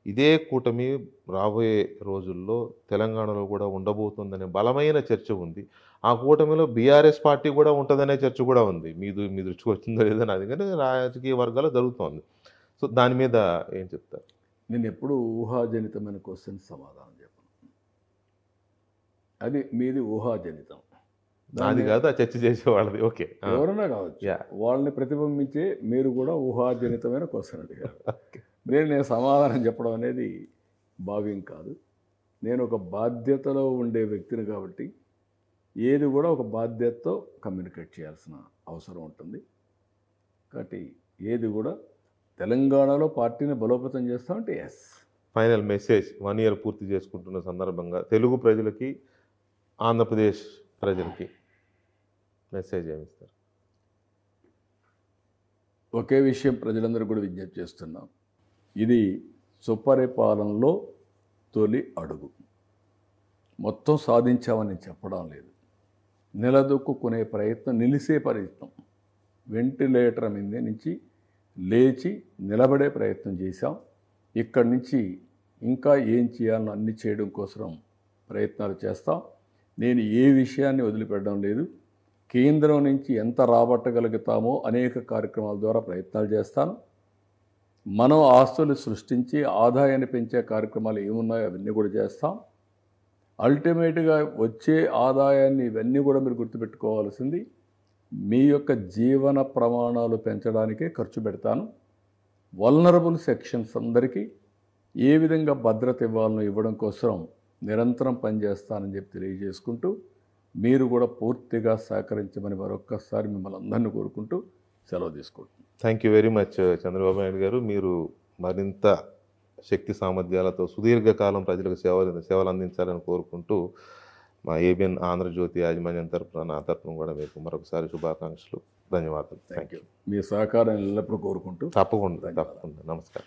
ఇదే కూటమి రాబోయే రోజుల్లో తెలంగాణలో కూడా ఉండబోతుందనే బలమైన చర్చ ఉంది. ఆ కూటమిలో బీఆర్ఎస్ పార్టీ కూడా ఉంటుందనే చర్చ కూడా ఉంది. మీ దృష్టికి వచ్చిందో లేదో నాది, కానీ రాజకీయ వర్గాలు జరుగుతోంది. సో దాని మీద ఏం చెప్తారు? నేను ఎప్పుడు ఊహాజనితమైన క్వశ్చన్ సమాధానం చెప్పను. అది మీది ఊహాజనితం, నాది కాదు, ఆ చర్చ చేసేవాళ్ళది. ఓకే, ఎవరైనా కావచ్చు. వాళ్ళని ప్రతిబింబించే మీరు కూడా ఊహాజనితమైన క్వశ్చన్ అడిగారు. నేను సమాధానం చెప్పడం అనేది భావ్యం కాదు. నేను ఒక బాధ్యతలో ఉండే వ్యక్తిని కాబట్టి ఏది కూడా ఒక బాధ్యతతో కమ్యూనికేట్ చేయాల్సిన అవసరం ఉంటుంది. కాబట్టి ఏది కూడా తెలంగాణలో పార్టీని బలోపేతం చేస్తామంటే ఎస్. ఫైనల్ మెసేజ్, 1 year పూర్తి చేసుకుంటున్న సందర్భంగా తెలుగు ప్రజలకి, ఆంధ్రప్రదేశ్ ప్రజలకి మెసేజ్ ఏమిస్తారు? ఒకే విషయం ప్రజలందరూ కూడా విజ్ఞప్తి చేస్తున్నాం. ఇది సుపరిపాలనలో తొలి అడుగు. మొత్తం సాధించామని చెప్పడం లేదు. నిలదొక్కునే ప్రయత్నం, నిలిసే ప్రయత్నం, వెంటిలేటర్ మీద నుంచి లేచి నిలబడే ప్రయత్నం చేశాం. ఇక్కడి నుంచి ఇంకా ఏం చేయాలో అన్ని చేయడం కోసం ప్రయత్నాలు చేస్తాం. నేను ఏ విషయాన్ని వదిలిపెట్టడం లేదు. కేంద్రం నుంచి ఎంత రాబట్టగలుగుతామో అనేక కార్యక్రమాల ద్వారా ప్రయత్నాలు చేస్తాను. మనం ఆస్తులు సృష్టించి ఆదాయాన్ని పెంచే కార్యక్రమాలు ఏమున్నాయో అవన్నీ కూడా చేస్తాం. అల్టిమేట్గా వచ్చే ఆదాయాన్ని ఇవన్నీ కూడా మీరు గుర్తుపెట్టుకోవాల్సింది, మీ యొక్క జీవన ప్రమాణాలు పెంచడానికే ఖర్చు పెడతాను. వల్నరబుల్ సెక్షన్స్ అందరికీ ఏ విధంగా భద్రత ఇవ్వాలనో ఇవ్వడం కోసం నిరంతరం పనిచేస్తానని చెప్పి తెలియజేసుకుంటూ, మీరు కూడా పూర్తిగా సహకరించమని మరొక్కసారి మిమ్మల్ని అందరినీ కోరుకుంటూ సెలవు తీసుకుంటున్నాను. Thank you very much Chandrababu Naidu గారు. మీరు మరింత శక్తి సామర్థ్యాలతో సుదీర్ఘకాలం ప్రజలకు సేవలు అందించాలని కోరుకుంటూ మా ఏబిఎన్ ఆంధ్రజ్యోతి యాజమాన్యం తరఫున, నా తరఫున కూడా మీకు మరొకసారి శుభాకాంక్షలు, ధన్యవాదాలు. Thank you. మీ సహకారం ఎల్లప్పుడూ కోరుకుంటూ తప్పకుండా. నమస్కారం.